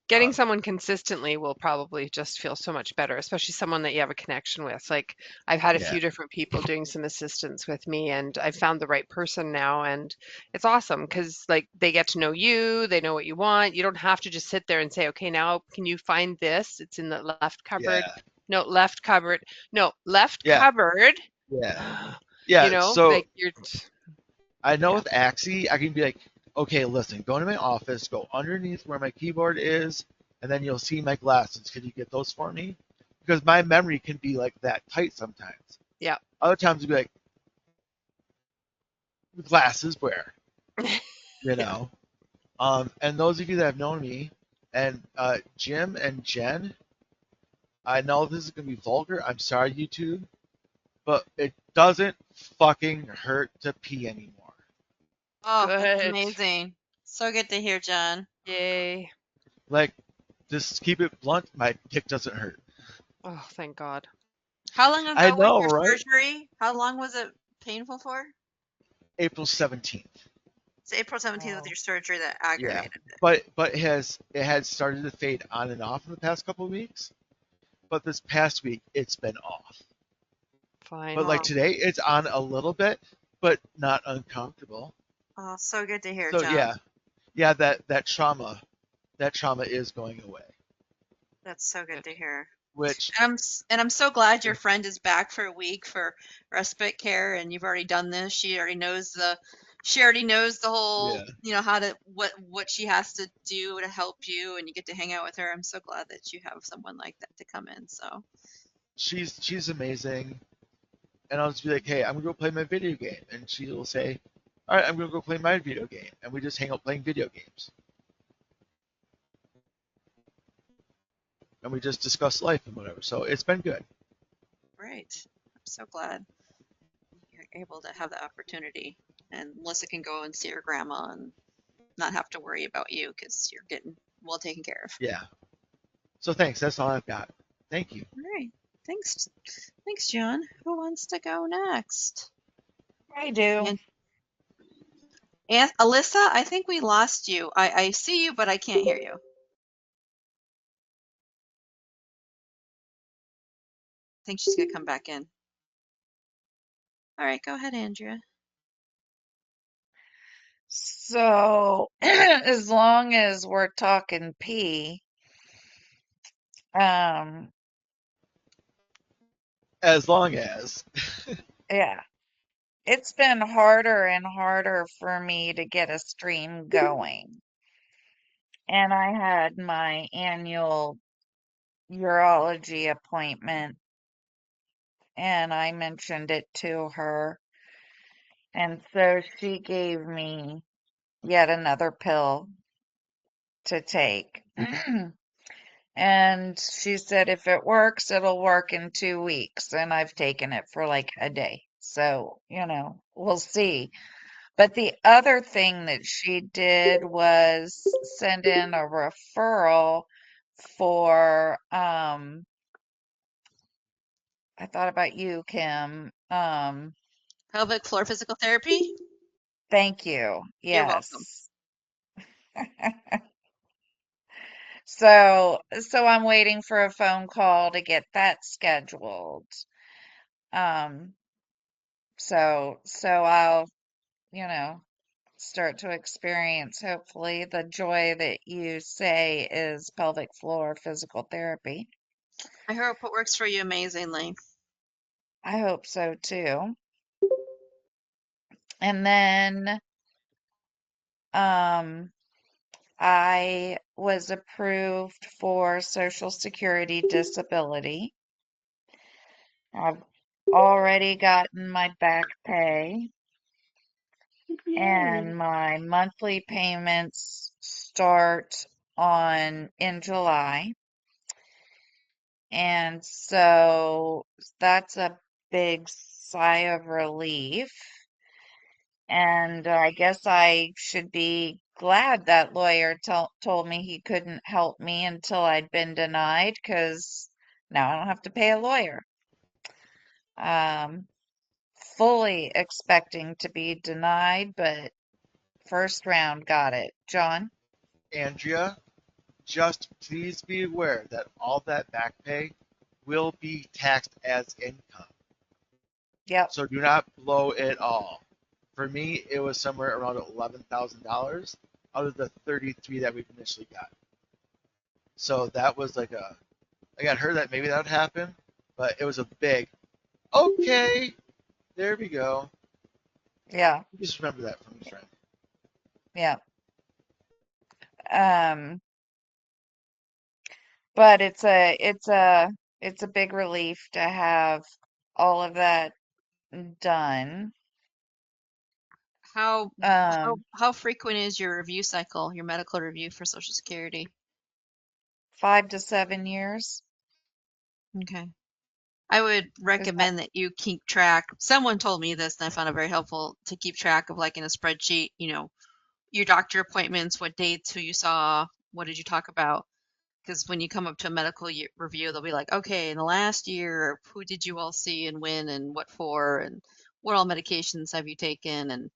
Getting uh, someone consistently will probably just feel so much better, especially someone that you have a connection with. Like I've had a yeah, few different people doing some assistance with me, and I've found the right person now, and it's awesome because like they get to know you, they know what you want. You don't have to just sit there and say, okay, now can you find this? It's in the left cupboard. yeah, No, left cupboard. No, left yeah, cupboard. yeah, You yeah. know, So like you're, I know yeah. with Axie, I can be like, okay, listen, go into my office, go underneath where my keyboard is, and then you'll see my glasses. Can you get those for me? Because my memory can be like that tight sometimes. Yeah. Other times it'll be like, glasses where? You Yeah. know? And those of you that have known me, and Jim and Jen, I know this is going to be vulgar. I'm sorry, YouTube, but it doesn't fucking hurt to pee anymore. Oh, that's Good. amazing. So good to hear, John. Yay. Like, just keep it blunt, my dick doesn't hurt. Oh, thank God. How long I ago was know, your right? surgery? How long was it painful for? April 17th. It's April 17th with Oh. your surgery that Yeah. aggravated. But it had started to fade on and off in the past couple of weeks. But this past week, it's been off. But Fine. like Oh, today, it's on a little bit, but not uncomfortable. oh, so good to hear, So John. yeah, that trauma is going away. That's so good Good. to hear. Which And I'm so glad your friend is back for a week for respite care, and you've already done this. She already knows the whole, yeah, how to what she has to do to help you, and you get to hang out with her. I'm so glad that you have someone like that to come in. So she's amazing. And I'll just be like, hey, I'm gonna go play my video game, and she will say, all right, I'm gonna go play my video game, and we just hang out playing video games, and we just discuss life and whatever. So it's been good. great. I'm so glad you're able to have the opportunity, and Melissa can go and see her grandma and not have to worry about you because you're getting well taken care of. Yeah. So thanks. That's all I've got. Thank you. All right. Thanks, John. Who wants to go next? I do. And Alyssa, I think we lost you. I see you, but I can't hear you. I think she's gonna come back in. All right, go ahead, Andrea. So, as long as we're talking pee, um, As long as. yeah, it's been harder and harder for me to get a stream going. And I had my annual urology appointment, and I mentioned it to her. And so she gave me yet another pill to take. And she said if it works, it'll work in 2 weeks. And I've taken it for like a day. So, we'll see. But the other thing that she did was send in a referral for, I thought about you, Kim. Pelvic floor physical therapy. Thank you. You're welcome. Yes. So I'm waiting for a phone call to get that scheduled. Um, so I'll, you know, start to experience hopefully the joy that you say is pelvic floor physical therapy. I hope it works for you amazingly. I hope so too. And then I was approved for Social Security disability. I've already gotten my back pay, and my monthly payments start in July. And so that's a big sigh of relief. And I guess I should be glad that lawyer told me he couldn't help me until I'd been denied, because now I don't have to pay a lawyer. Um, Fully expecting to be denied, but first round got it. John? Andrea, just please be aware that all that back pay will be taxed as income. Yep. So do not blow it all. For me, it was somewhere around $11,000 out of the 33 that we initially got. So that was like I got heard that maybe that would happen, but it was a big, okay, there we go. Yeah. Just remember that from your friend. Yeah. But it's a big relief to have all of that done. How Um, how frequent is your review cycle, your medical review for Social Security? 5 to 7 years. Okay. I would Is that recommend that you keep track. Someone told me this, and I found it very helpful to keep track of, like in a spreadsheet, your doctor appointments, what dates, who you saw, what did you talk about? Because when you come up to a medical review, they'll be like, okay, in the last year, who did you all see and when and what for, and what all medications have you taken? And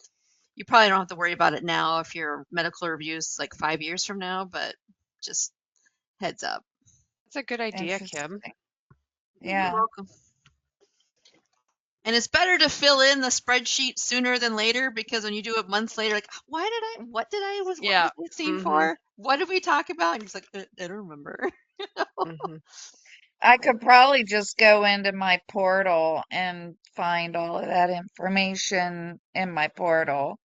you probably don't have to worry about it now if your medical review is like 5 years from now, but just heads up. That's a good idea, Kim. interesting? You're Yeah. welcome. And it's better to fill in the spreadsheet sooner than later, because when you do it months later, like, what was Yeah. I seen Mhm. for? What did we talk about? And you're just like, I don't remember. Mhm. I could probably just go into my portal and find all of that information in my portal.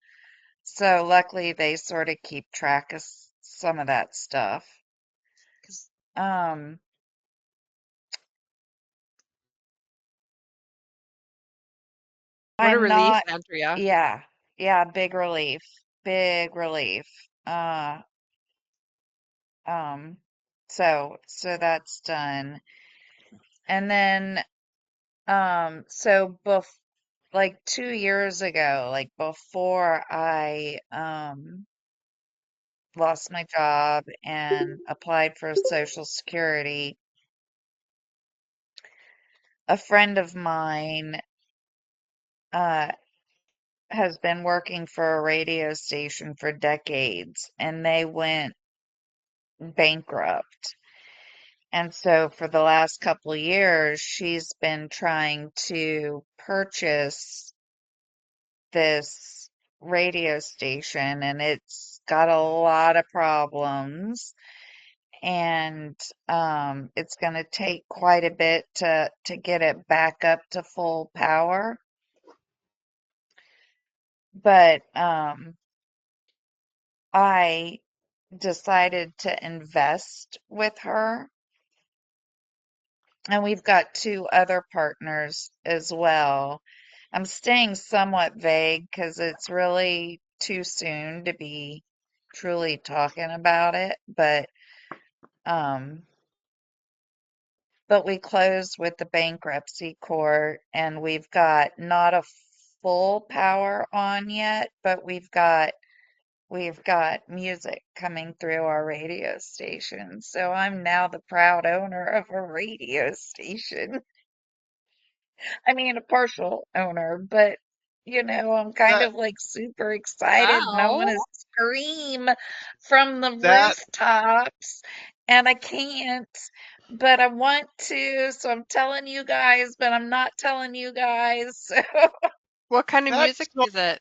So luckily they sort of keep track of some of that stuff. 'Cause Um, What a I'm relief, not, Andrea. yeah, yeah, big relief, big relief. Uh, um, so that's done. And then, so like 2 years ago, like before I, lost my job and applied for Social Security, a friend of mine, uh, has been working for a radio station for decades, and they went bankrupt. And so for the last couple of years, she's been trying to purchase this radio station, and it's got a lot of problems, and it's going to take quite a bit to get it back up to full power. But I decided to invest with her, and we've got two other partners as well. I'm staying somewhat vague because it's really too soon to be truly talking about it, um, but we closed with the bankruptcy court, and we've got not a full power on yet, but we've got music coming through our radio station. So I'm now the proud owner of a radio station. I mean, a partial owner, but I'm kind That of like super excited and I want Wow. to scream from the that rooftops, and I can't, but I want to. So I'm telling you guys, but I'm not telling you guys. What kind of that's music is it?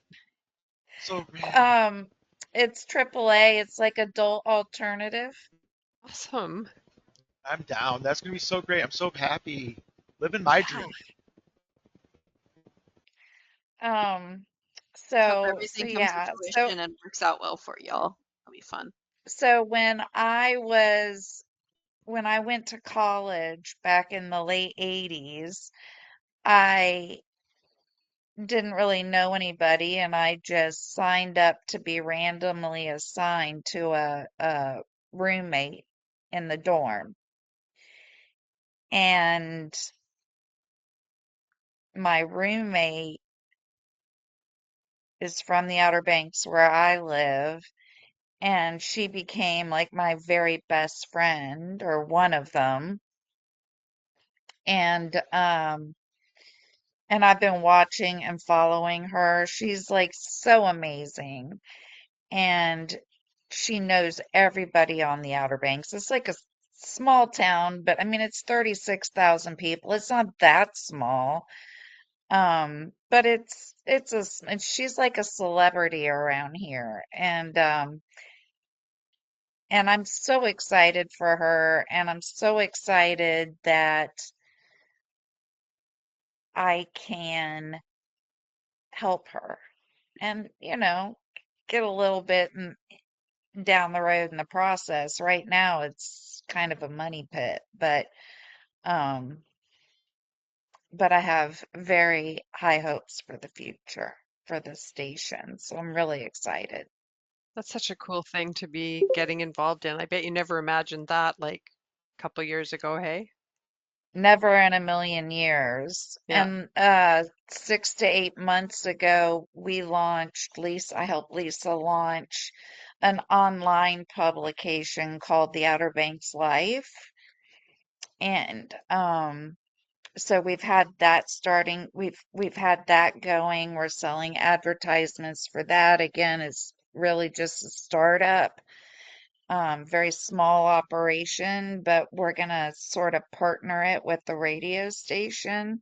so random. Um, it's AAA. It's like adult alternative. Awesome. I'm down. That's gonna be so great. I'm so happy. Living my Yeah. dream. Um, Hope So, everything comes to yeah. fruition and works out well for y'all. It'll be fun. So when I went to college back in the late 80s, I didn't really know anybody, and I just signed up to be randomly assigned to a roommate in the dorm. And my roommate is from the Outer Banks where I live, and she became like my very best friend, or one of them. And and I've been watching and following her. She's like so amazing. And she knows everybody on the Outer Banks. It's like a small town, but I mean, it's 36,000 people. It's not that small. But and she's like a celebrity around here. And I'm so excited for her, and I'm so excited that I can help her and, get a little bit down the road in the process. Right now, it's kind of a money pit, um, but I have very high hopes for the future for the station. So I'm really excited. That's such a cool thing to be getting involved in. I bet you never imagined that like a couple years ago, hey? Never in a million years. Yeah. And 6 to 8 months ago, I helped Lisa launch an online publication called The Outer Banks Life. And so we've had that starting. We've had that going. We're selling advertisements for that. Again, it's really just a startup, very small operation, but we're gonna sort of partner it with the radio station.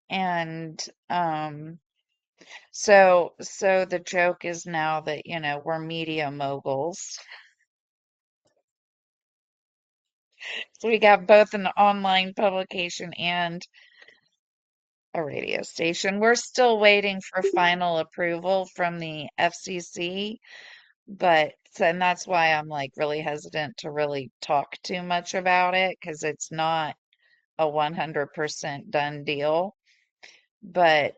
And so the joke is now that, we're media moguls. So we got both an online publication and a radio station. We're still waiting for final approval from the FCC, and that's why I'm like really hesitant to really talk too much about it, because it's not a 100% done deal. But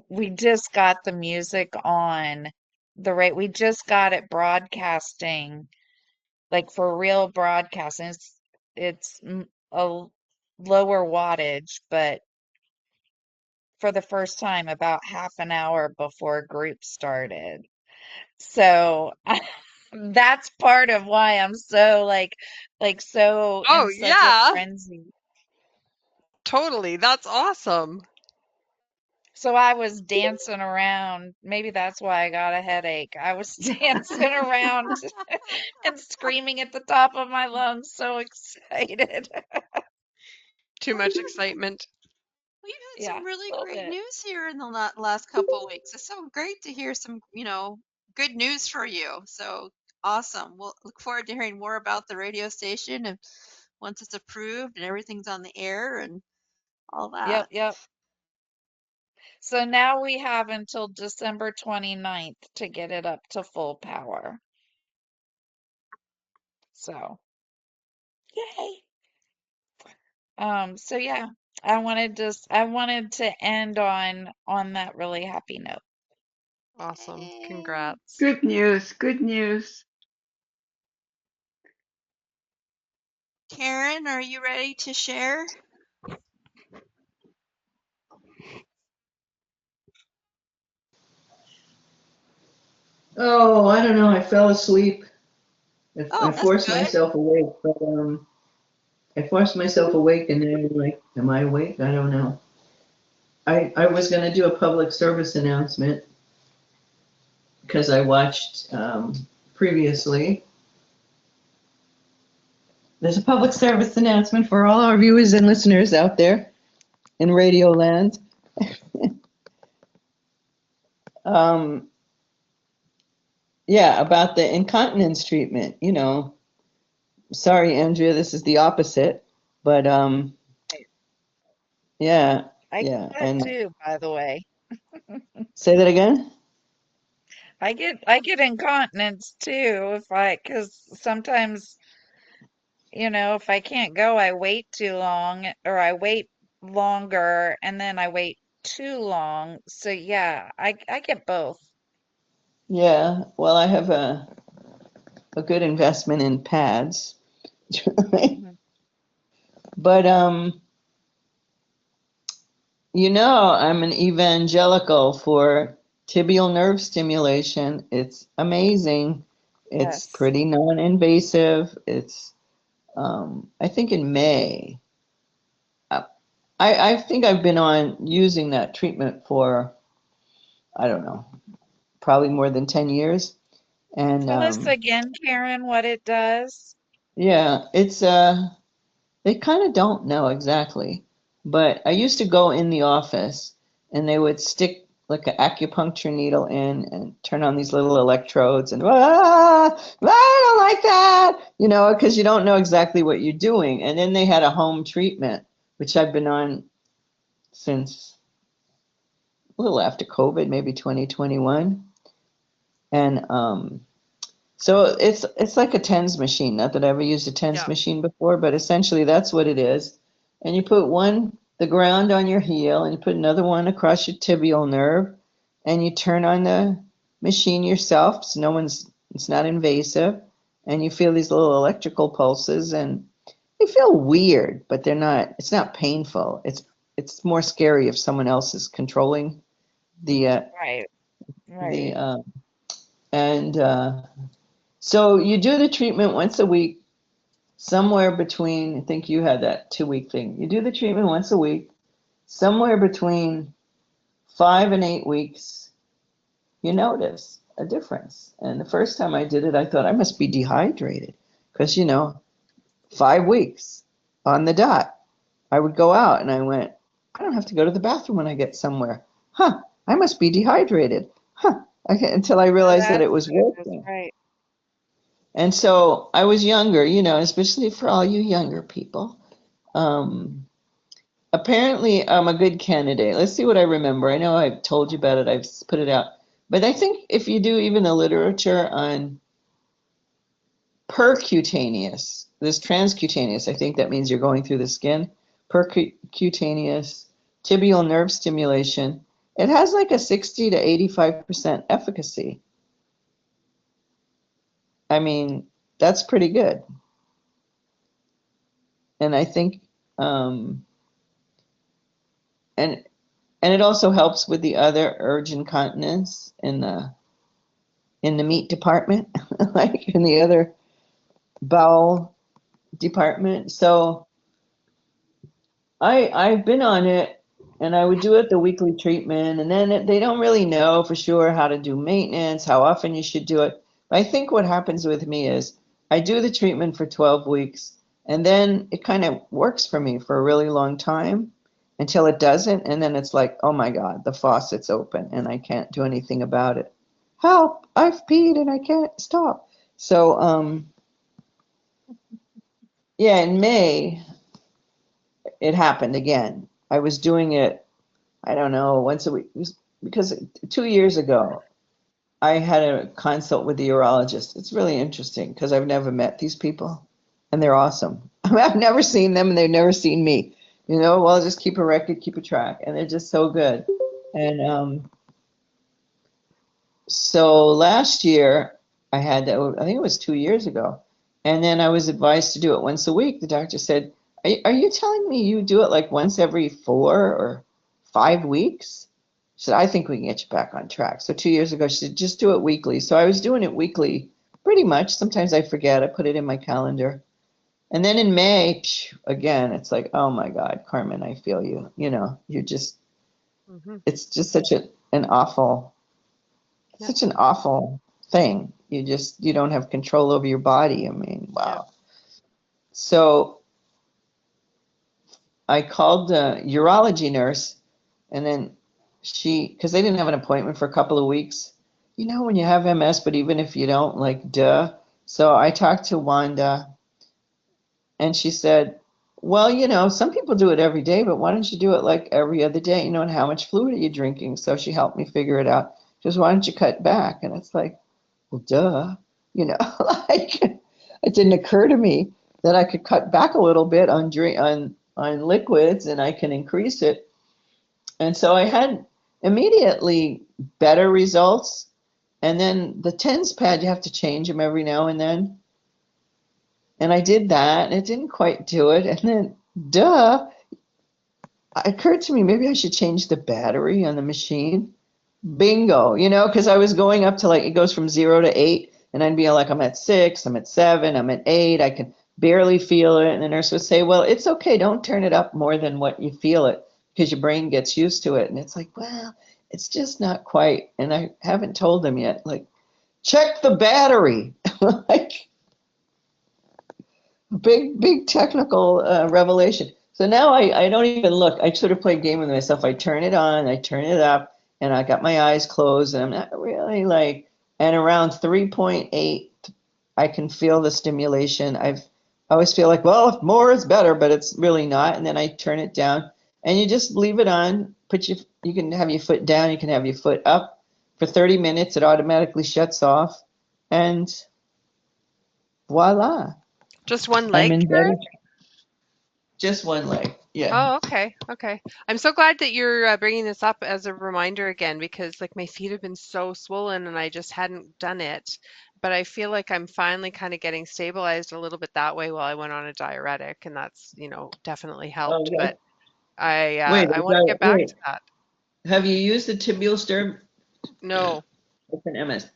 we just got the music on the rate. We just got it broadcasting, like for real broadcasting. It's a lower wattage, but for the first time about half an hour before group started. So that's part of why I'm so so in Oh, such a yeah, frenzy. totally. That's awesome. So I was dancing around. Maybe that's why I got a headache. I was dancing around and screaming at the top of my lungs, so excited. Too much excitement. We've had Yeah, some really a little great bit. news here in the last couple of weeks. It's so great to hear some, good news for you. So awesome. We'll look forward to hearing more about the radio station and once it's approved and everything's on the air and all Yep, that. yep. So now we have until December 29th to get it up to full power. So, yay. So yeah, I wanted to end on that really happy note. Awesome. Yay. Congrats. Good news. Good news. Karen, are you ready to share? Oh, I don't know. I fell asleep. I Oh, that's forced good. myself awake, but I forced myself awake, and then like, am I awake? I don't know. I was going to do a public service announcement because I watched previously. There's a public service announcement for all our viewers and listeners out there in Radio Land. um, yeah, about the incontinence treatment. Sorry, Andrea, this is the opposite, but yeah, I get yeah, that and too, by the way. Say that again? I get incontinence too because sometimes, if I can't go, I wait too long or I wait longer and then I wait too long. So yeah, I get both. Yeah. Well, I have a good investment in pads. Mhm. But I'm an evangelical for tibial nerve stimulation. It's amazing. It's Yes. pretty non-invasive. I think in May, I, I think I've been on using that treatment for, I don't know, probably more than 10 years. And Tell us again, Karen, what it does. yeah, they kind of don't know exactly, but I used to go in the office and they would stick like an acupuncture needle in and turn on these little electrodes and I don't like that, because you don't know exactly what you're doing. And then they had a home treatment, which I've been on since a little after COVID, maybe 2021. And so it's like a TENS machine. Not that I ever used a TENS Yeah. machine before, but essentially that's what it is. And you put the ground on your heel, and you put another one across your tibial nerve, and you turn on the machine yourself. So it's not invasive, and you feel these little electrical pulses, and they feel weird, but they're not. It's not painful. It's more scary if someone else is controlling the Right, the right. and so you do the treatment once a week, somewhere between, I think you had that 2 week thing. You do the treatment once a week, somewhere between 5 and 8 weeks, you notice a difference. And the first time I did it, I thought I must be dehydrated because, 5 weeks on the dot, I would go out and I went, I don't have to go to the bathroom when I get somewhere. Huh, I must be dehydrated. Huh, until I Oh, realized that it that's was that's working. right. And so I was younger, especially for all you younger people. Um, Apparently, I'm a good candidate. Let's see what I remember. I know I've told you about it, I've put it out. But I think if you do even the literature on percutaneous, this transcutaneous, I think that means you're going through the skin, percutaneous tibial nerve stimulation, it has like a 60 to 85% efficacy. I mean, that's pretty good. And I think, and and it also helps with the other urge incontinence in the meat department, like in the other bowel department. So I've been on it, and I would do it the weekly treatment, and then they don't really know for sure how to do maintenance, how often you should do it. But I think what happens with me is I do the treatment for 12 weeks, and then it kind of works for me for a really long time until it doesn't, and then it's like, oh my God, the faucet's open and I can't do anything about it. Help, I've peed and I can't stop. So yeah, in May it happened again. I was doing it, I don't know, once a week. Because 2 years ago, I had a consult with the urologist. It's really interesting because I've never met these people and they're awesome. I mean, I've never seen them and they've never seen me. Well, I'll just keep a record, keep a track, and they're just so good. And so last year, I think it was 2 years ago, and then I was advised to do it once a week. The doctor said, are you telling me you do it like once every 4 or 5 weeks? She said, I think we can get you back on track. So 2 years ago, she said, just do it weekly. So I was doing it weekly pretty much. Sometimes I forget, I put it in my calendar. And then in May, again, it's like, oh my God, Carmen, I feel you. You're just, Hmm. it's just an awful Yep. such an awful thing. You don't have control over your body. I mean, Yep. wow. So I called the urology nurse, and then because they didn't have an appointment for a couple of weeks. When you have MS, but even if you don't, like, duh. So I talked to Wanda, and she said, well, some people do it every day, but why don't you do it like every other day? And how much fluid are you drinking? So she helped me figure it out. Just why don't you cut back? And it's like, well, duh, like it didn't occur to me that I could cut back a little bit on liquids and I can increase it. And so I had immediately better results. And then the TENS pad, you have to change them every now and then. And I did that, and it didn't quite do it. And then, duh, it occurred to me maybe I should change the battery on the machine. Bingo, because I was going up to it goes from 0 to 8, and I'd be like, I'm at 6, I'm at 7, I'm at 8, I can barely feel it. And the nurse would say, well, it's okay, don't turn it up more than what you feel it, because your brain gets used to it. And it's like, well, it's just not quite. And I haven't told them yet, check the battery. Like, big technical revelation. So now I don't even look. I sort of play a game with myself. I turn it on, I turn it up, and I got my eyes closed, and I'm not really and around 3.8, I can feel the stimulation. I always feel like, well, if more is better, but it's really not. And then I turn it down, and you just leave it on. You can have your foot down, you can have your foot up for 30 minutes. It automatically shuts off, and voila. Just one I'm leg, in Karen? better. Just one leg. Yeah. Oh, okay. Okay. I'm so glad that you're bringing this up as a reminder again because my feet have been so swollen and I just hadn't done it. But I feel like I'm finally kind of getting stabilized a little bit that way while I went on a diuretic and that's, definitely helped. Okay. But I Wait, I want to get back wait. to that. Have you used the tibial stirrup? No, It's an MS.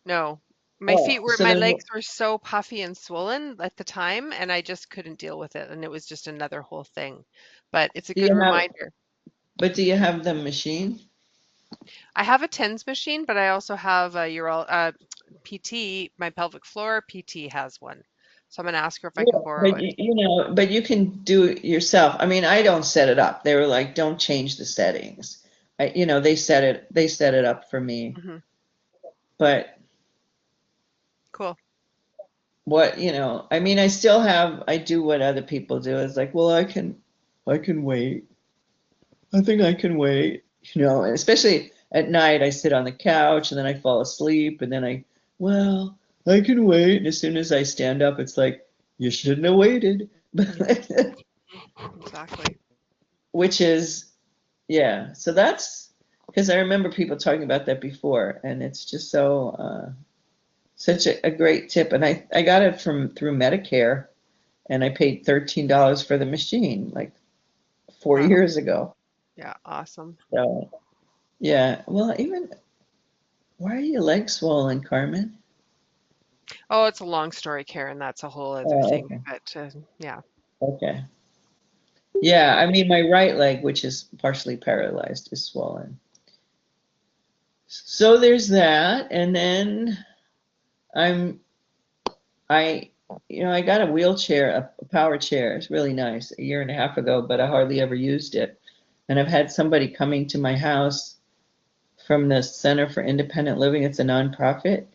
no. Oh, so My then legs were so puffy and swollen at the time and I just couldn't deal with it and it was just another whole thing. But it's a do good you have? reminder. But do you have the machine? I have a TENS machine, but I also have a PT. My pelvic floor PT has one, so I'm gonna ask her if I Yeah, can borrow it. but you can do it yourself. I mean, I don't set it up. They were like, don't change the settings. They set it up for me. Hmm. But Cool. I mean, I do what other people do. It's like, well, I can wait. I think I can wait. And especially at night, I sit on the couch and then I fall asleep and then well, I can wait. And as soon as I stand up, it's like, you shouldn't have waited. Yeah, exactly. Which is, yeah. So that's because I remember people talking about that before, and it's just such a great tip. And I got it through Medicare, and I paid $13 for the machine like 4 Wow. years ago. Yeah, awesome. So yeah. Well, even why are your legs swollen, Carmen? Oh, it's a long story, Karen. That's a whole other Oh, thing. okay. But yeah. Okay. Yeah, I mean my right leg, which is partially paralyzed, is swollen. So there's that, and then I'm I I got a wheelchair, a power chair. It's really nice, a year and a half ago, but I hardly ever used it. And I've had somebody coming to my house from the Center for Independent Living. It's a nonprofit,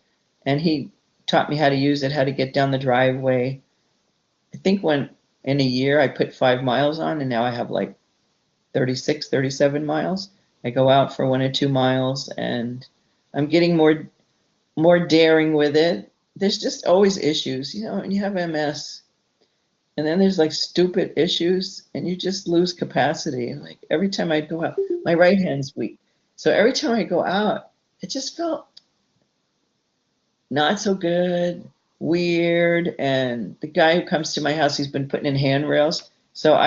and he taught me how to use it, how to get down the driveway. I think when in a year I put 5 miles on, and now I have like 36, 37 miles. I go out for 1 or 2 miles, and I'm getting more daring with it. There's just always issues, and you have MS, and then there's like stupid issues, and you just lose capacity. Like every time I go out, my right hand's weak. So every time I go out, it just felt not so good, weird. And the guy who comes to my house, he's been putting in handrails. So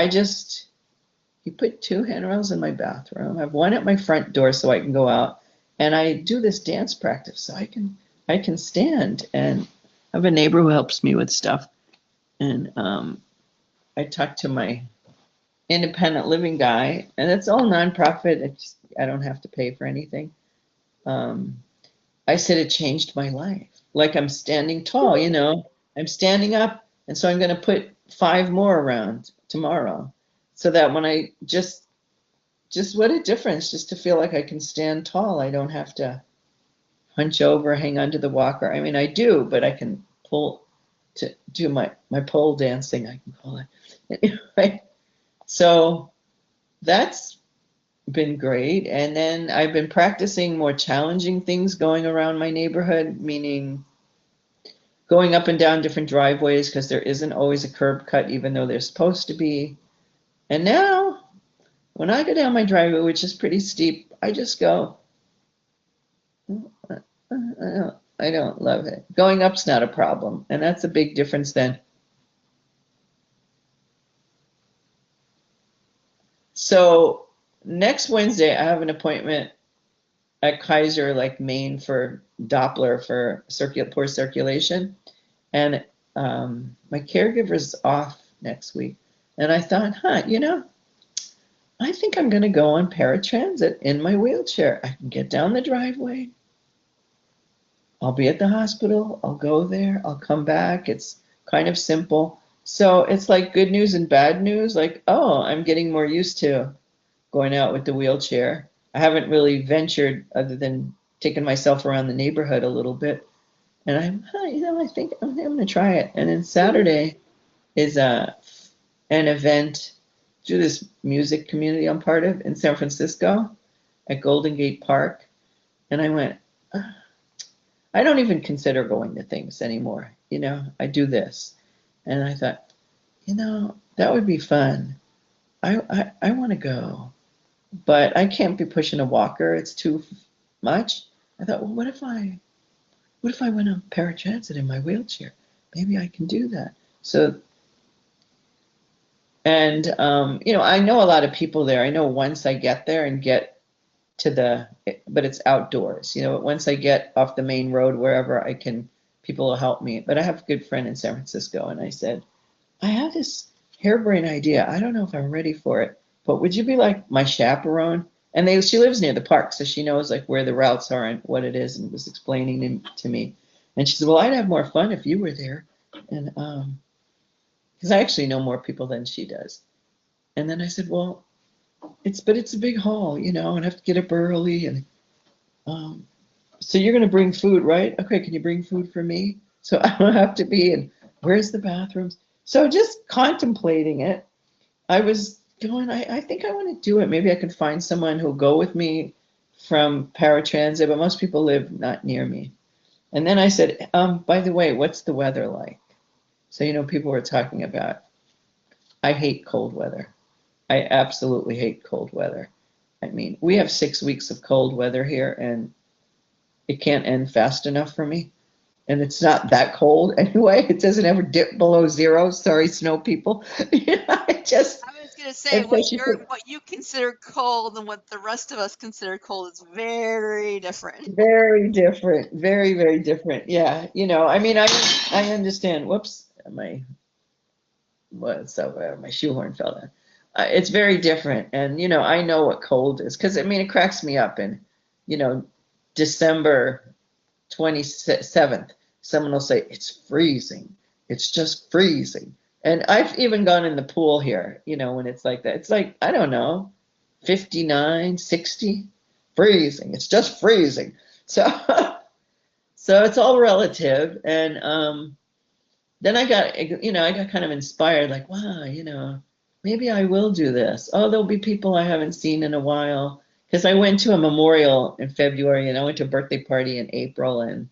he put 2 handrails in my bathroom. I have one at my front door so I can go out. And I do this dance practice so I can stand. And I have a neighbor who helps me with stuff. And I talked to my independent living guy, and it's all nonprofit. I don't have to pay for anything. I said it changed my life. Like I'm standing tall, I'm standing up, and so I'm going to put 5 more around tomorrow, so that when I just what a difference just to feel like I can stand tall. I don't have to hunch over, hang onto the walker. I mean, I do, but I can to do my pole dancing, I can call it. Anyway, so that's been great. And then I've been practicing more challenging things going around my neighborhood, meaning going up and down different driveways because there isn't always a curb cut, even though there's supposed to be. And now, when I go down my driveway, which is pretty steep, I just go, I don't love it. Going up's not a problem. And that's a big difference then. So next Wednesday, I have an appointment at Kaiser, like Maine, for Doppler for poor circulation. And my caregiver's off next week. And I thought, I think I'm going to go on paratransit in my wheelchair. I can get down the driveway. I'll be at the hospital. I'll go there. I'll come back. It's kind of simple. So it's like good news and bad news. Like, oh, I'm getting more used to going out with the wheelchair. I haven't really ventured other than taking myself around the neighborhood a little bit. And I think I'm going to try it. And then Saturday is an event through this music community I'm part of in San Francisco at Golden Gate Park. And I went, I don't even consider going to things anymore. I do this. And I thought, that would be fun. I want to go, but I can't be pushing a walker. It's too much. I thought, well, what if I went on paratransit in my wheelchair? Maybe I can do that. So, and, I know a lot of people there. I know once I get there and get to but it's outdoors, once I get off the main road, wherever people will help me. But I have a good friend in San Francisco, and I said, I have this harebrained idea. I don't know if I'm ready for it, but would you be like my chaperone? And she lives near the park, so she knows like where the routes are and what it is, and was explaining to me. And she said, well, I'd have more fun if you were there. And because I actually know more people than she does. And then I said, well, it's a big hall, and I have to get up early. And so you're going to bring food, right? Okay, can you bring food for me? So I don't have to be, and where's the bathrooms? So just contemplating it, I was going, I think I want to do it. Maybe I can find someone who'll go with me from paratransit, but most people live not near me. And then I said, by the way, what's the weather like? So, people were talking about, I hate cold weather. I absolutely hate cold weather. I mean, we have 6 weeks of cold weather here, and it can't end fast enough for me. And it's not that cold anyway. It doesn't ever dip below zero. Sorry, snow people. I was going to say what you consider cold and what the rest of us consider cold is very different. Very different. Very, very different. Yeah. I mean, I understand. Whoops. My shoehorn fell down. It's very different. And, I know what cold is because, it cracks me up. And, December 27th, someone will say, it's freezing. It's just freezing. And I've even gone in the pool here, when it's like that. It's like, I don't know, 59, 60, freezing. It's just freezing. So, so it's all relative. And then I got kind of inspired, like, wow, maybe I will do this. Oh, there'll be people I haven't seen in a while. Because I went to a memorial in February, and I went to a birthday party in April, and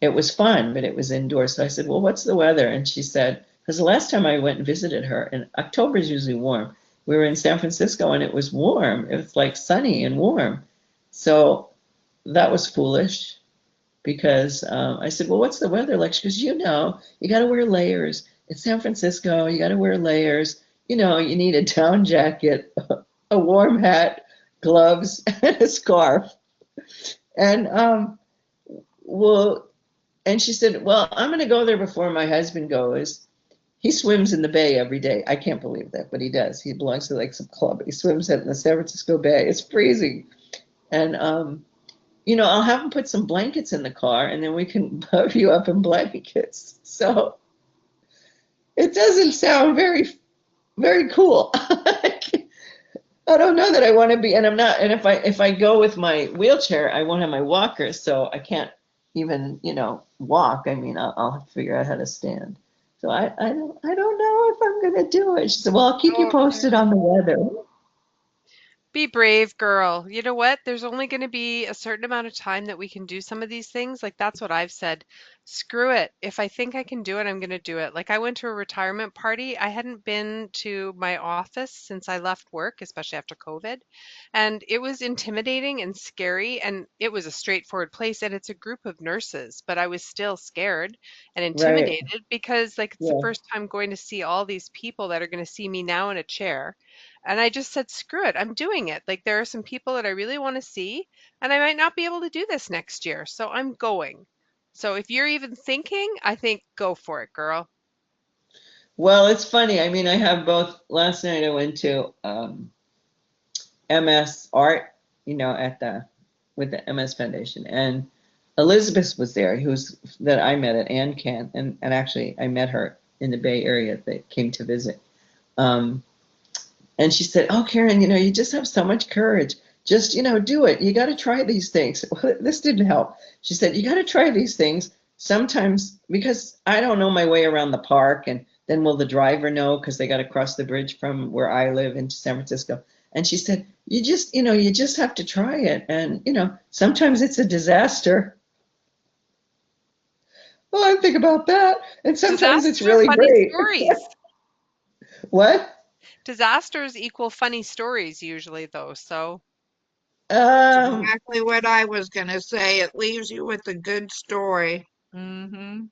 it was fun, but it was indoors. So I said, well, what's the weather? And she said, because the last time I went and visited her, and October is usually warm, we were in San Francisco, and it was warm. It was like sunny and warm. So that was foolish, because I said, well, what's the weather like? She goes, you got to wear layers. It's San Francisco. You got to wear layers. You need a down jacket, a warm hat, gloves, and a scarf. And and she said, well, I'm going to go there before my husband goes. He swims in the bay every day. I can't believe that, but he does. He belongs to like some club. He swims in the San Francisco Bay. It's freezing. And, I'll have him put some blankets in the car, and then we can cover you up in blankets. So it doesn't sound very, very cool. I don't know that I want to be, and I'm not. And if I go with my wheelchair, I won't have my walker, so I can't even walk. I mean, I'll have to figure out how to stand. So I don't know if I'm going to do it. She said, well, I'll keep you Oh, posted on the weather. be brave, girl. You know what? There's only going to be a certain amount of time that we can do some of these things. Like, that's what I've said. Screw it. If I think I can do it, I'm going to do it. Like, I went to a retirement party. I hadn't been to my office since I left work, especially after COVID. And it was intimidating and scary. And it was a straightforward place. And it's a group of nurses, but I was still scared and Right. intimidated because, like, it's the Yeah. first time going to see all these people that are going to see me now in a chair. And I just said, screw it, I'm doing it. Like, there are some people that I really want to see, and I might not be able to do this next year. So I'm going. So if you're even thinking, I think go for it, girl. Well, it's funny. I mean, I have both. Last night I went to MS Art, at the with the MS Foundation, and Elizabeth was there, who's that I met at AnCan, and actually I met her in the Bay Area that came to visit. Um, and she said, "Oh, Karen, you just have so much courage. Just do it. You got to try these things." Well, this didn't help. She said, "You got to try these things sometimes because I don't know my way around the park, and then will the driver know because they got to cross the bridge from where I live into San Francisco." And she said, you just have to try it, and sometimes it's a disaster. Well, I think about that, and sometimes it's Disasters are really funny great. stories. What? Disasters equal funny stories usually, though. So That's Um, exactly what I was gonna say. It leaves you with a good story. Mm-hmm.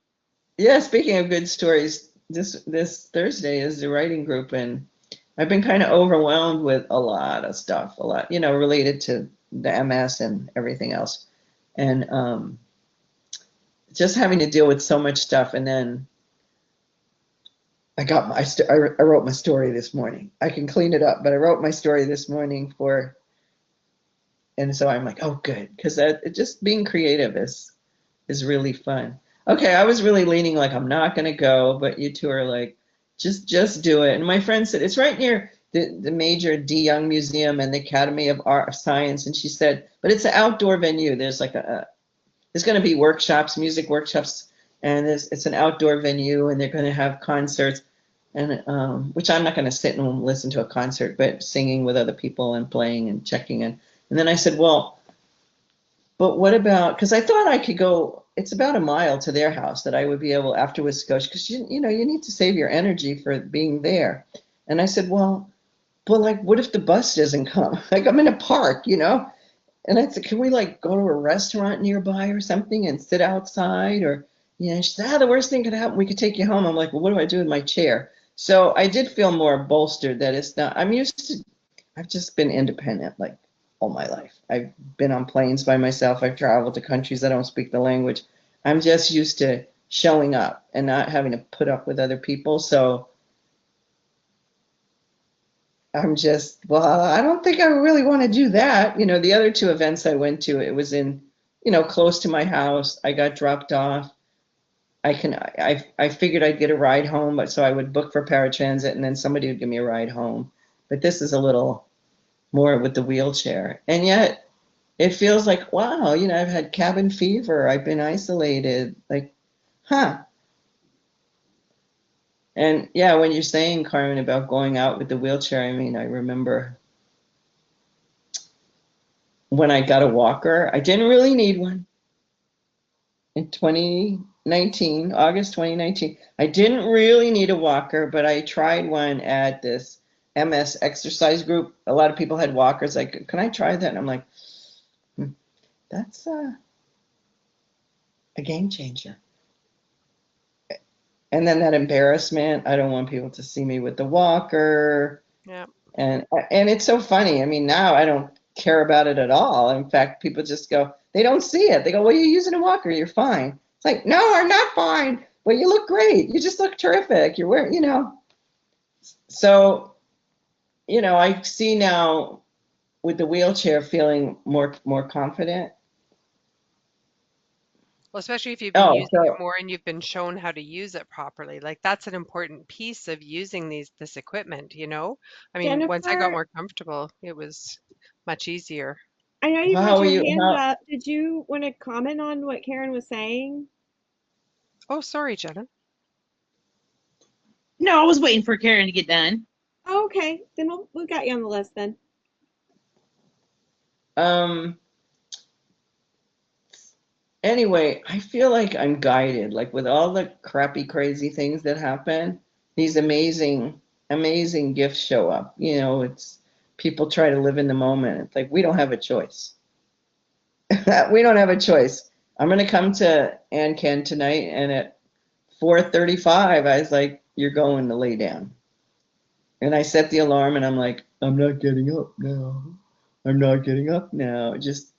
yeah, speaking of good stories, this Thursday is the writing group, and I've been kind of overwhelmed with a lot of stuff, a lot, related to the MS and everything else. And just having to deal with so much stuff. And then I wrote my story this morning. I can clean it up, but I wrote my story this morning and so I'm like, oh, good, because just being creative is really fun. Okay, I was really leaning like I'm not going to go, but you two are like, just do it. And my friend said it's right near the major D. Young Museum and the Academy of Art of Science, and she said, but it's an outdoor venue. There's like there's going to be workshops, music workshops, and it's an outdoor venue, and they're going to have concerts, and which I'm not going to sit and listen to a concert, but singing with other people and playing and checking in. And then I said, well, but what about, because I thought I could go, it's about a mile to their house that I would be able afterwards to go, because you need to save your energy for being there. And I said, well, but like, what if the bus doesn't come? Like, I'm in a park, And I said, can we like go to a restaurant nearby or something and sit outside? Or, she said, the worst thing could happen. We could take you home. I'm like, well, what do I do with my chair? So I did feel more bolstered that it's not, I've just been independent like all my life. I've been on planes by myself. I've traveled to countries that don't speak the language. I'm just used to showing up and not having to put up with other people. So I don't think I really want to do that. The other two events I went to, it was in, close to my house. I got dropped off. I figured I'd get a ride home, but so I would book for paratransit and then somebody would give me a ride home. But this is a little more with the wheelchair. And yet it feels like, wow, I've had cabin fever. I've been isolated. Like, huh. And yeah, when you're saying, Carmen, about going out with the wheelchair, I mean, I remember when I got a walker, I didn't really need one in 2019, August 2019. I didn't really need a walker, but I tried one at this MS exercise group. A lot of people had walkers. Like, can I try that? And I'm like, that's a game changer. And then that embarrassment, I don't want people to see me with the walker. yeah. And it's so funny. I mean, now I don't care about it at all. In fact, people just go, they don't see it. They go, well, you're using a walker, you're fine. It's like, no, I'm not fine. Well, you look great. You just look terrific. You're wearing. So, I see now with the wheelchair feeling more confident. Well, especially if you've been Oh, using it so more and you've been shown how to use it properly. Like, that's an important piece of using this equipment, you know? I mean, once I got Jennifer, more comfortable, it was much easier. I know you've how got are your you? hand How, up. Did you want to comment on what Karen was saying? Oh, sorry, Jenna. No, I was waiting for Karen to get done. Oh, okay, then we got you on the list then. Anyway, I feel like I'm guided, like with all the crappy, crazy things that happen, these amazing, amazing gifts show up. It's people try to live in the moment. It's like we don't have a choice. We don't have a choice. I'm gonna come to AnCan tonight, and at 4:35, I was like, "You're going to lay down." And I set the alarm, and I'm like, "I'm not getting up now. I'm not getting up now." Just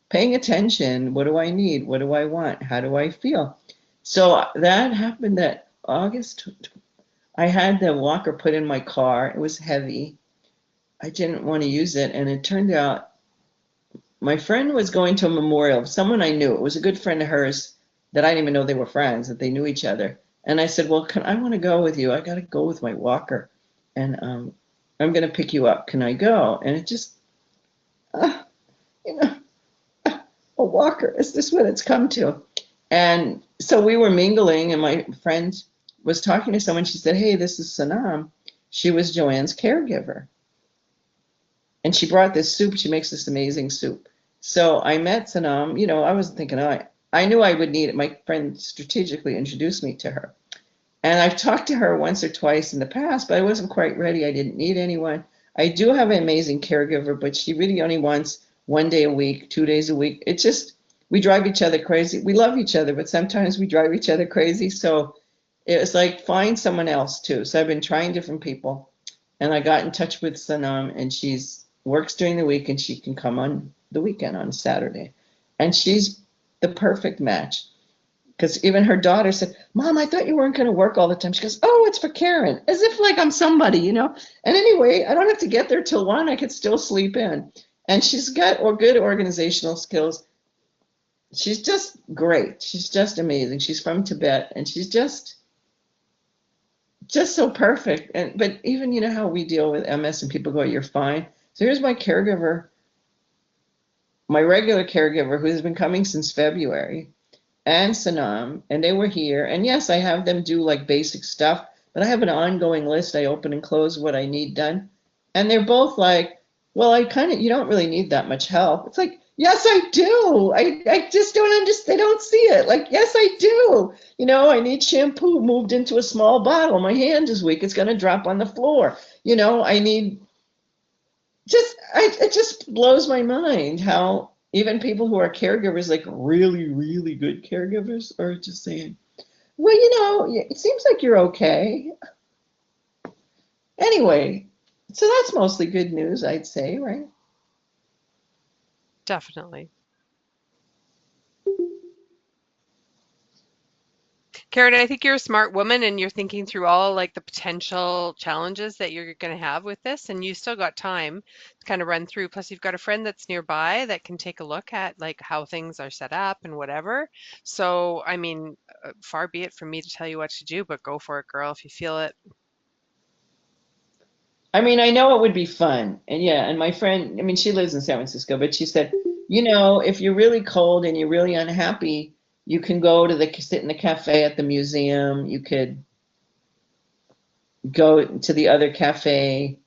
paying attention. What do I need? What do I want? How do I feel? So that happened that August. I had the walker put in my car. It was heavy. I didn't want to use it. And it turned out my friend was going to a memorial of someone I knew. It was a good friend of hers that I didn't even know they were friends, that they knew each other. And I said, well, I want to go with you. I got to go with my walker. And I'm going to pick you up. Can I go? And it just, you know, a walker. Is this what it's come to? And so we were mingling, and my friend was talking to someone. She said, hey, this is Sanam. She was Joanne's caregiver. And she brought this soup. She makes this amazing soup. So I met Sanam. I wasn't thinking, I knew I would need it. My friend strategically introduced me to her. And I've talked to her once or twice in the past, but I wasn't quite ready. I didn't need anyone. I do have an amazing caregiver, but she really only wants 1 day a week, 2 days a week. It's just, we drive each other crazy. We love each other, but sometimes we drive each other crazy. So it was like, find someone else too. So I've been trying different people, and I got in touch with Sanam, and she's works during the week, and she can come on the weekend on Saturday. And she's the perfect match. Because even her daughter said, Mom, I thought you weren't going to work all the time. She goes, oh, it's for Karen. As if like I'm somebody. And anyway, I don't have to get there till 1. I could still sleep in. And she's got good organizational skills. She's just great. She's just amazing. She's from Tibet, and she's just so perfect. But even, how we deal with MS and people go, you're fine. So here's my caregiver, my regular caregiver, who's been coming since February, and Sanam, and they were here. And yes, I have them do like basic stuff, but I have an ongoing list. I open and close what I need done. And they're both like, well, you don't really need that much help. It's like, yes, I do. I just don't understand. They don't see it. Like, yes, I do. I need shampoo moved into a small bottle. My hand is weak. It's going to drop on the floor. I need it just blows my mind how even people who are caregivers, like really, really good caregivers, are just saying, well, it seems like you're okay. Anyway, so that's mostly good news, I'd say, right? Definitely. Karen, I think you're a smart woman and you're thinking through all like the potential challenges that you're going to have with this, and you still got time to kind of run through. Plus, you've got a friend that's nearby that can take a look at like how things are set up and whatever. So, I mean, far be it from me to tell you what to do, but go for it, girl, if you feel it. I mean, I know it would be fun. And yeah, and my friend, I mean, she lives in San Francisco, but she said, if you're really cold and you're really unhappy, you can go to sit in the cafe at the museum. You could go to the other cafe.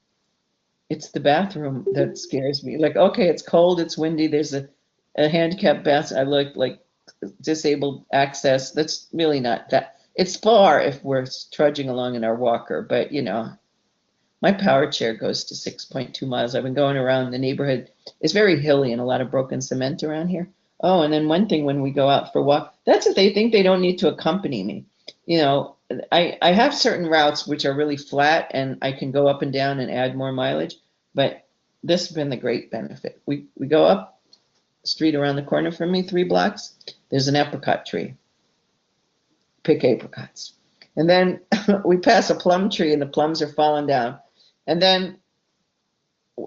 It's the bathroom that scares me. Like, okay, it's cold, it's windy, there's a handicap bath. I look like disabled access. That's really not that. It's far if we're trudging along in our walker, but my power chair goes to 6.2 miles. I've been going around the neighborhood. It's very hilly and a lot of broken cement around here. Oh, and then one thing when we go out for a walk, that's if they think they don't need to accompany me. I have certain routes which are really flat and I can go up and down and add more mileage, but this has been the great benefit. We go up the street around the corner from me, 3 blocks. There's an apricot tree. Pick apricots. And then we pass a plum tree and the plums are falling down. And then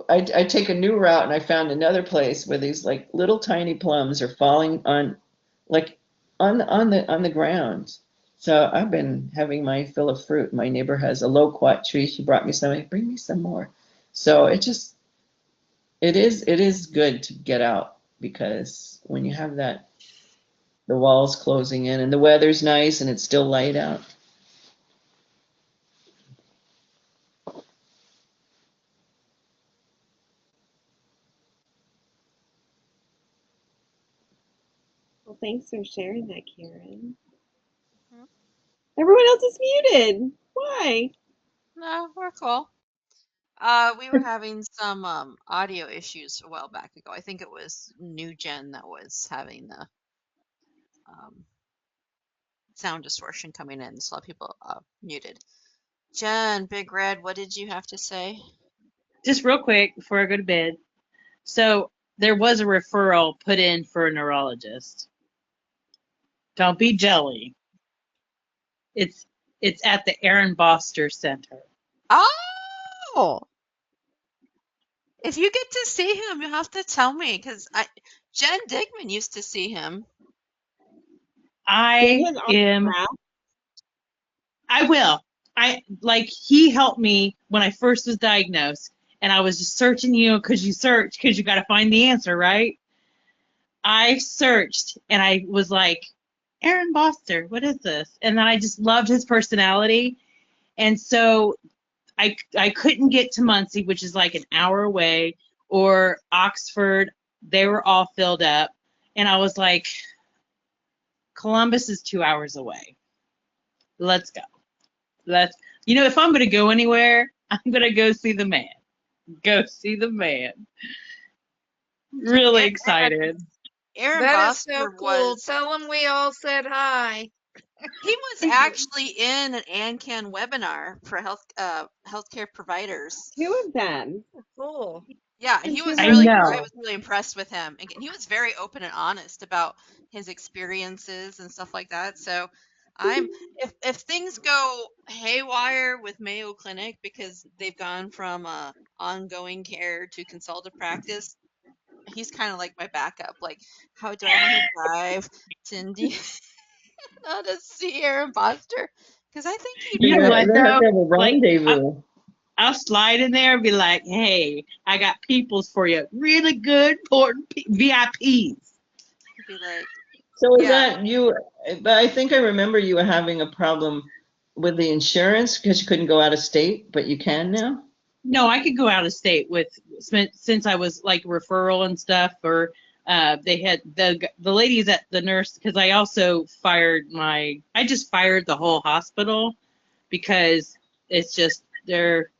I take a new route and I found another place where these like little tiny plums are falling on the ground. So I've been having my fill of fruit. My neighbor has a loquat tree. She brought me some. Bring me some more. So it is good to get out, because when you have that, the walls closing in and the weather's nice and it's still light out. Well, thanks for sharing that, Karen. Mhm. Everyone else is muted. Why? No, we're cool. We were having some audio issues a while back ago. I think it was New Gen that was having the um, sound distortion coming in, so a lot of people muted. Jen, Big Red, what did you have to say? Just real quick before I go to bed. So there was a referral put in for a neurologist. Don't be jelly. It's it's at the Aaron Boster Center. Oh, if you get to see him, you have to tell me because Jen Digman used to see him. Get I his am autograph. I will. He helped me when I first was diagnosed and I was just searching, because you search because you got to find the answer, right? I searched and I was like, Aaron Boster, what is this? And then I just loved his personality. And so I couldn't get to Muncie, which is like an hour away, or Oxford. They were all filled up. And I was like, Columbus is 2 hours away. Let's go. If I'm going to go anywhere, I'm going to go see the man. Go see the man. Really excited. Aaron That is so Boster cool. Tell him we all said hi. he was actually in an AnCan webinar for healthcare providers. 2 of them. Cool. Yeah, And he 2 was I really, months I know. was really impressed with him. Again, he was very open and honest about his experiences and stuff like that. So if things go haywire with Mayo Clinic because they've gone from ongoing care to consultative practice, he's kind of like my backup. Like, how do I want to drive to Indiana to see Aaron Foster? Because I think he'd You be know good. what, They have though? to have a Like, rendezvous. I'll slide in there and be like, hey, I got peoples for you. Really good, important VIPs. He'd be like, So is yeah. that you? But I think I remember you were having a problem with the insurance because you couldn't go out of state, but you can now. No, I could go out of state since I was like referral and stuff, or they had the ladies at the nurse, because I also I just fired the whole hospital because it's just they're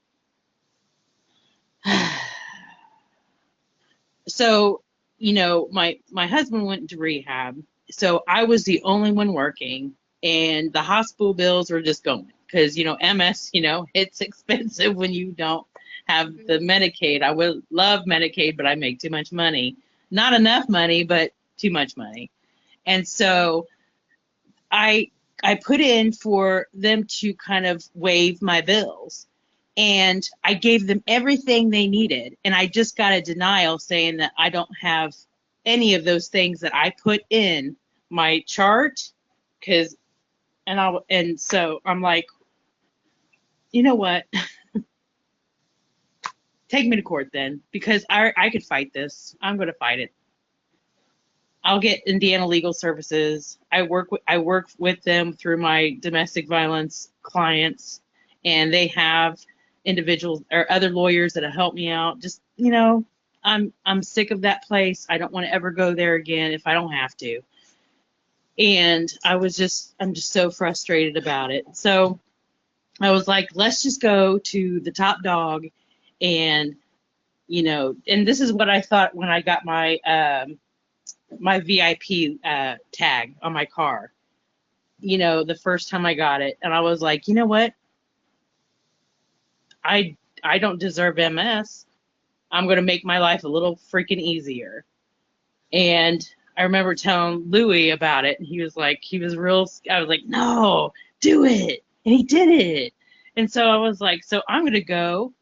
so my husband went into rehab, so I was the only one working, and the hospital bills were just going because MS, it's expensive when you don't have the Medicaid. I would love Medicaid, but I make too much money. Not enough money, but too much money. And so I I put in for them to kind of waive my bills. And I gave them everything they needed. And I just got a denial saying that I don't have any of those things that I put in my chart. Cause and so I'm like, you know what? Take me to court then, because I could fight this. I'm going to fight it. I'll get Indiana Legal Services. I work with them through my domestic violence clients, and they have individuals or other lawyers that'll help me out. Just I'm sick of that place. I don't want to ever go there again if I don't have to. And I'm just so frustrated about it. So I was like, let's just go to the top dog, and and this is what I thought when I got my VIP tag on my car, the first time I got it. And I was like, you know what? I don't deserve MS. I'm going to make my life a little freaking easier. And I remember telling Louis about it, and he was like, I was like, no, do it. And he did it. And so I was like, so I'm going to go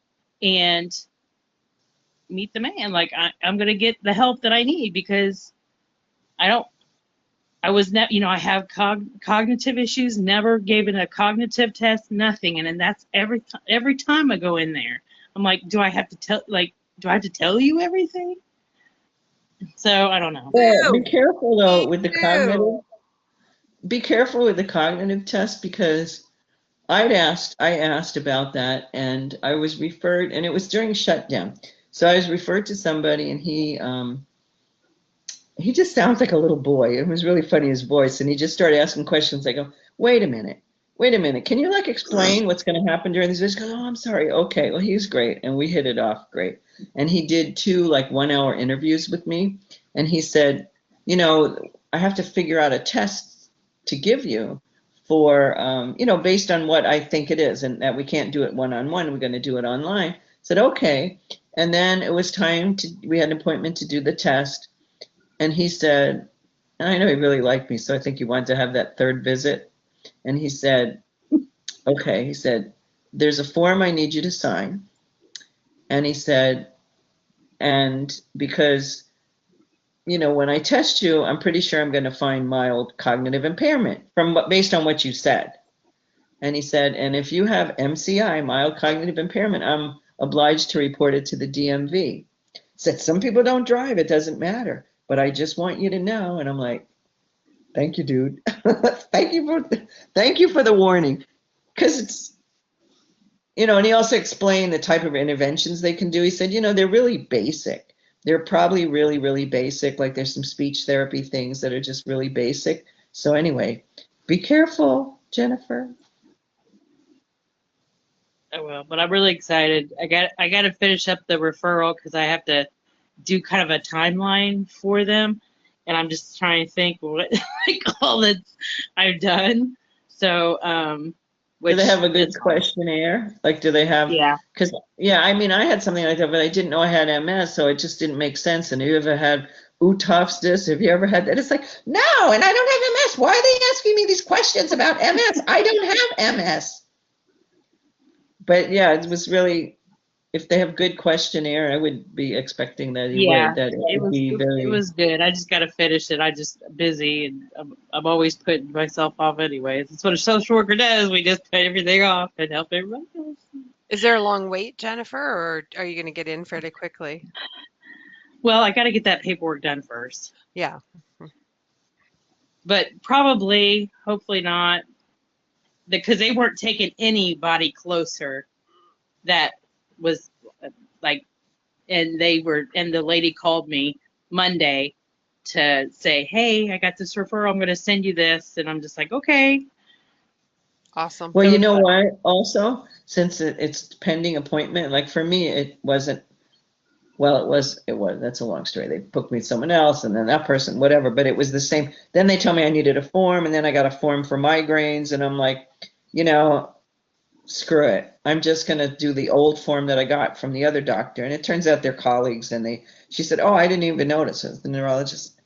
and meet the man. Like, I'm going to get the help that I need, because I don't I was never, I have cognitive issues, never given a cognitive test, nothing. And then that's every time I go in there, I'm like, do I have to tell you everything? So I don't know. Well, be Too. careful though Me with the too. cognitive. Be careful with the cognitive test because I asked about that and I was referred, and it was during shutdown. So I was referred to somebody and he just sounds like a little boy. It was really funny, his voice. And he just started asking questions. I go, wait a minute. Wait a minute. Can you like explain what's going to happen during these videos? He goes, oh, I'm sorry. Okay. Well, he's great. And we hit it off great. And he did 2 like 1-hour interviews with me. And he said, you know, I have to figure out a test to give you for, you know, based on what I think it is, and that we can't do it one-on-one. We're going to do it online. I said, okay. And then it was time we had an appointment to do the test. And he said, and I know he really liked me, so I think he wanted to have that 3rd visit. And he said, okay, he said, there's a form I need you to sign. And he said, and because, you know, when I test you, I'm pretty sure I'm going to find mild cognitive impairment based on what you said. And he said, and if you have MCI, mild cognitive impairment, I'm obliged to report it to the DMV. He said, some people don't drive, it doesn't matter, but I just want you to know. And I'm like, thank you, dude. thank you for the warning. Because it's, you know, and he also explained the type of interventions they can do. He said, you know, they're really basic. They're probably really, really basic. Like there's some speech therapy things that are just really basic. So anyway, be careful, Jennifer. I will, but I'm really excited. I got to finish up the referral because I have to do kind of a timeline for them, and I'm just trying to think what like all that I've done. So, do they have a good questionnaire? Like, do they have? Yeah. Because yeah, I mean, I had something like that, but I didn't know I had MS, so it just didn't make sense. And have you ever had Tufts this? Have you ever had that? It's like, no, and I don't have MS. Why are they asking me these questions about MS? I don't have MS. But yeah, it was really, if they have good questionnaire, I would be expecting that he would. That It was good. I just got to finish it. I just busy, and I'm always putting myself off anyways. That's what a social worker does. We just put everything off and help everybody else. Is there a long wait, Jennifer, or are you going to get in fairly quickly? Well, I got to get that paperwork done first. Yeah. But probably, hopefully not, because they weren't taking anybody closer that was like, and the lady called me Monday to say, hey, I got this referral, I'm going to send you this. And I'm just like, okay. Awesome. Well, you know what, also, since it's pending appointment, like for me, it wasn't, well, it was, that's a long story. They booked me someone else and then that person, whatever, but it was the same. Then they told me I needed a form, and then I got a form for migraines, and I'm like, you know, screw it. I'm just going to do the old form that I got from the other doctor. And it turns out they're colleagues, and she said, oh, I didn't even notice it. The neurologist,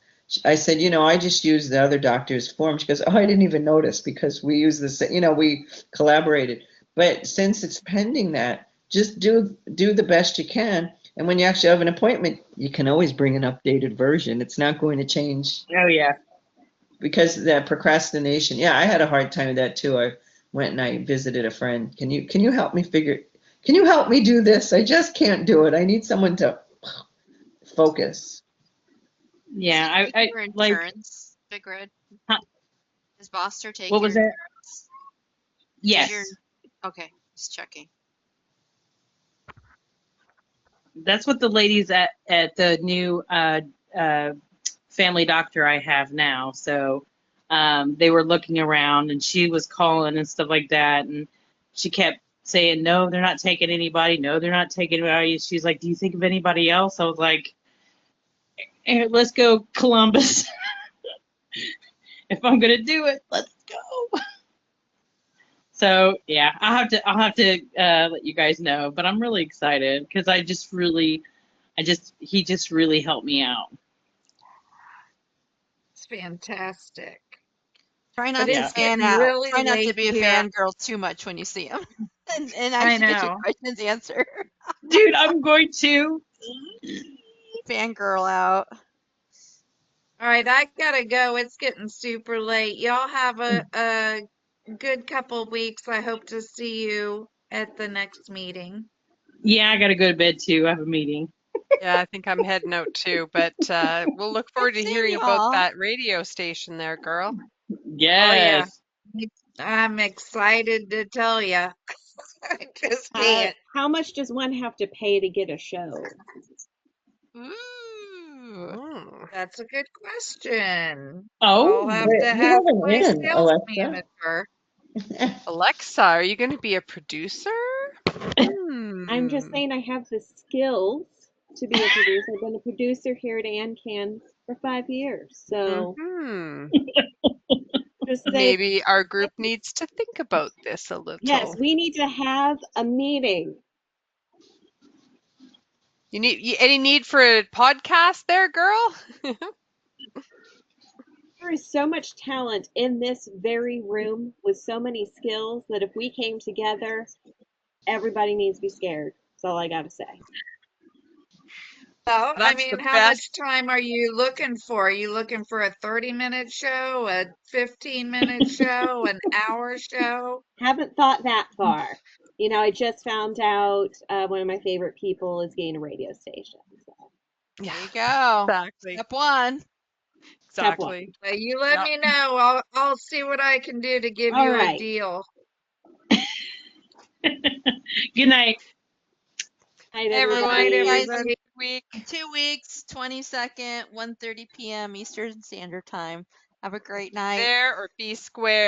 I said, you know, I just used the other doctor's form. She goes, oh, I didn't even notice because we use this, you know, we collaborated. But since it's pending that, just do the best you can. And when you actually have an appointment, you can always bring an updated version. It's not going to change. Oh, yeah. Because that procrastination. Yeah, I had a hard time with that too. I went and I visited a friend. Can you help me can you help me do this? I just can't do it. I need someone to focus. Yeah, I your like insurance, Big Red. huh? Does Boster take What your was that? insurance? Yes. Okay, just checking. That's what the ladies at the new family doctor I have now. So they were looking around, and she was calling and stuff like that, and she kept saying, no, they're not taking anybody. No, they're not taking anybody. She's like, do you think of anybody else? I was like, let's go Columbus. If I'm gonna do it, let's go. So yeah, I'll have to let you guys know, but I'm really excited because he just really helped me out. It's fantastic. Try not But to it's fan getting out. really Try not to late be a here. fangirl too much when you see him, and I actually get your know. questions answered. Dude, I'm going to. Fangirl out. All right, I gotta go. It's getting super late. Y'all have a good couple weeks. I hope to see you at the next meeting. Yeah, I gotta go to bed too. I have a meeting. Yeah, I think I'm heading out too, but we'll look forward to Seeing hearing you about all. that radio station there, girl. Yes. Oh yeah, I'm excited to tell you. I just can't. How much does one have to pay to get a show? Ooh. That's a good question. Oh, I'll have But to you ask have an my in, sales Alyssa. manager. Alexa, are you going to be a producer? I'm just Hmm. saying I have the skills to be a producer. I've been a producer here at AnCan for 5 years. So Hmm. just say, Maybe our group needs to think about this a yes, little. we need to have a meeting. Any need for a podcast there, girl? There is so much talent in this very room with so many skills that if we came together, everybody needs to be scared. That's all I got to say. Well, I That's mean, the how best. much time are you looking for? Are you looking for a 30-minute show, a 15-minute show, an hour show? Haven't thought that far. You know, I just found out one of my favorite people is getting a radio station. So, Yeah, There you go. exactly. Step one. step one. Exactly. Well, you let Yep. me know. I'll see what I can do to give All you a right. deal. good night. Night, Hey, everyone. Good night, everybody. Guys, everybody. week. 2 weeks, 22nd, 1:30 p.m. Eastern Standard Time. Have a great night. There or be square.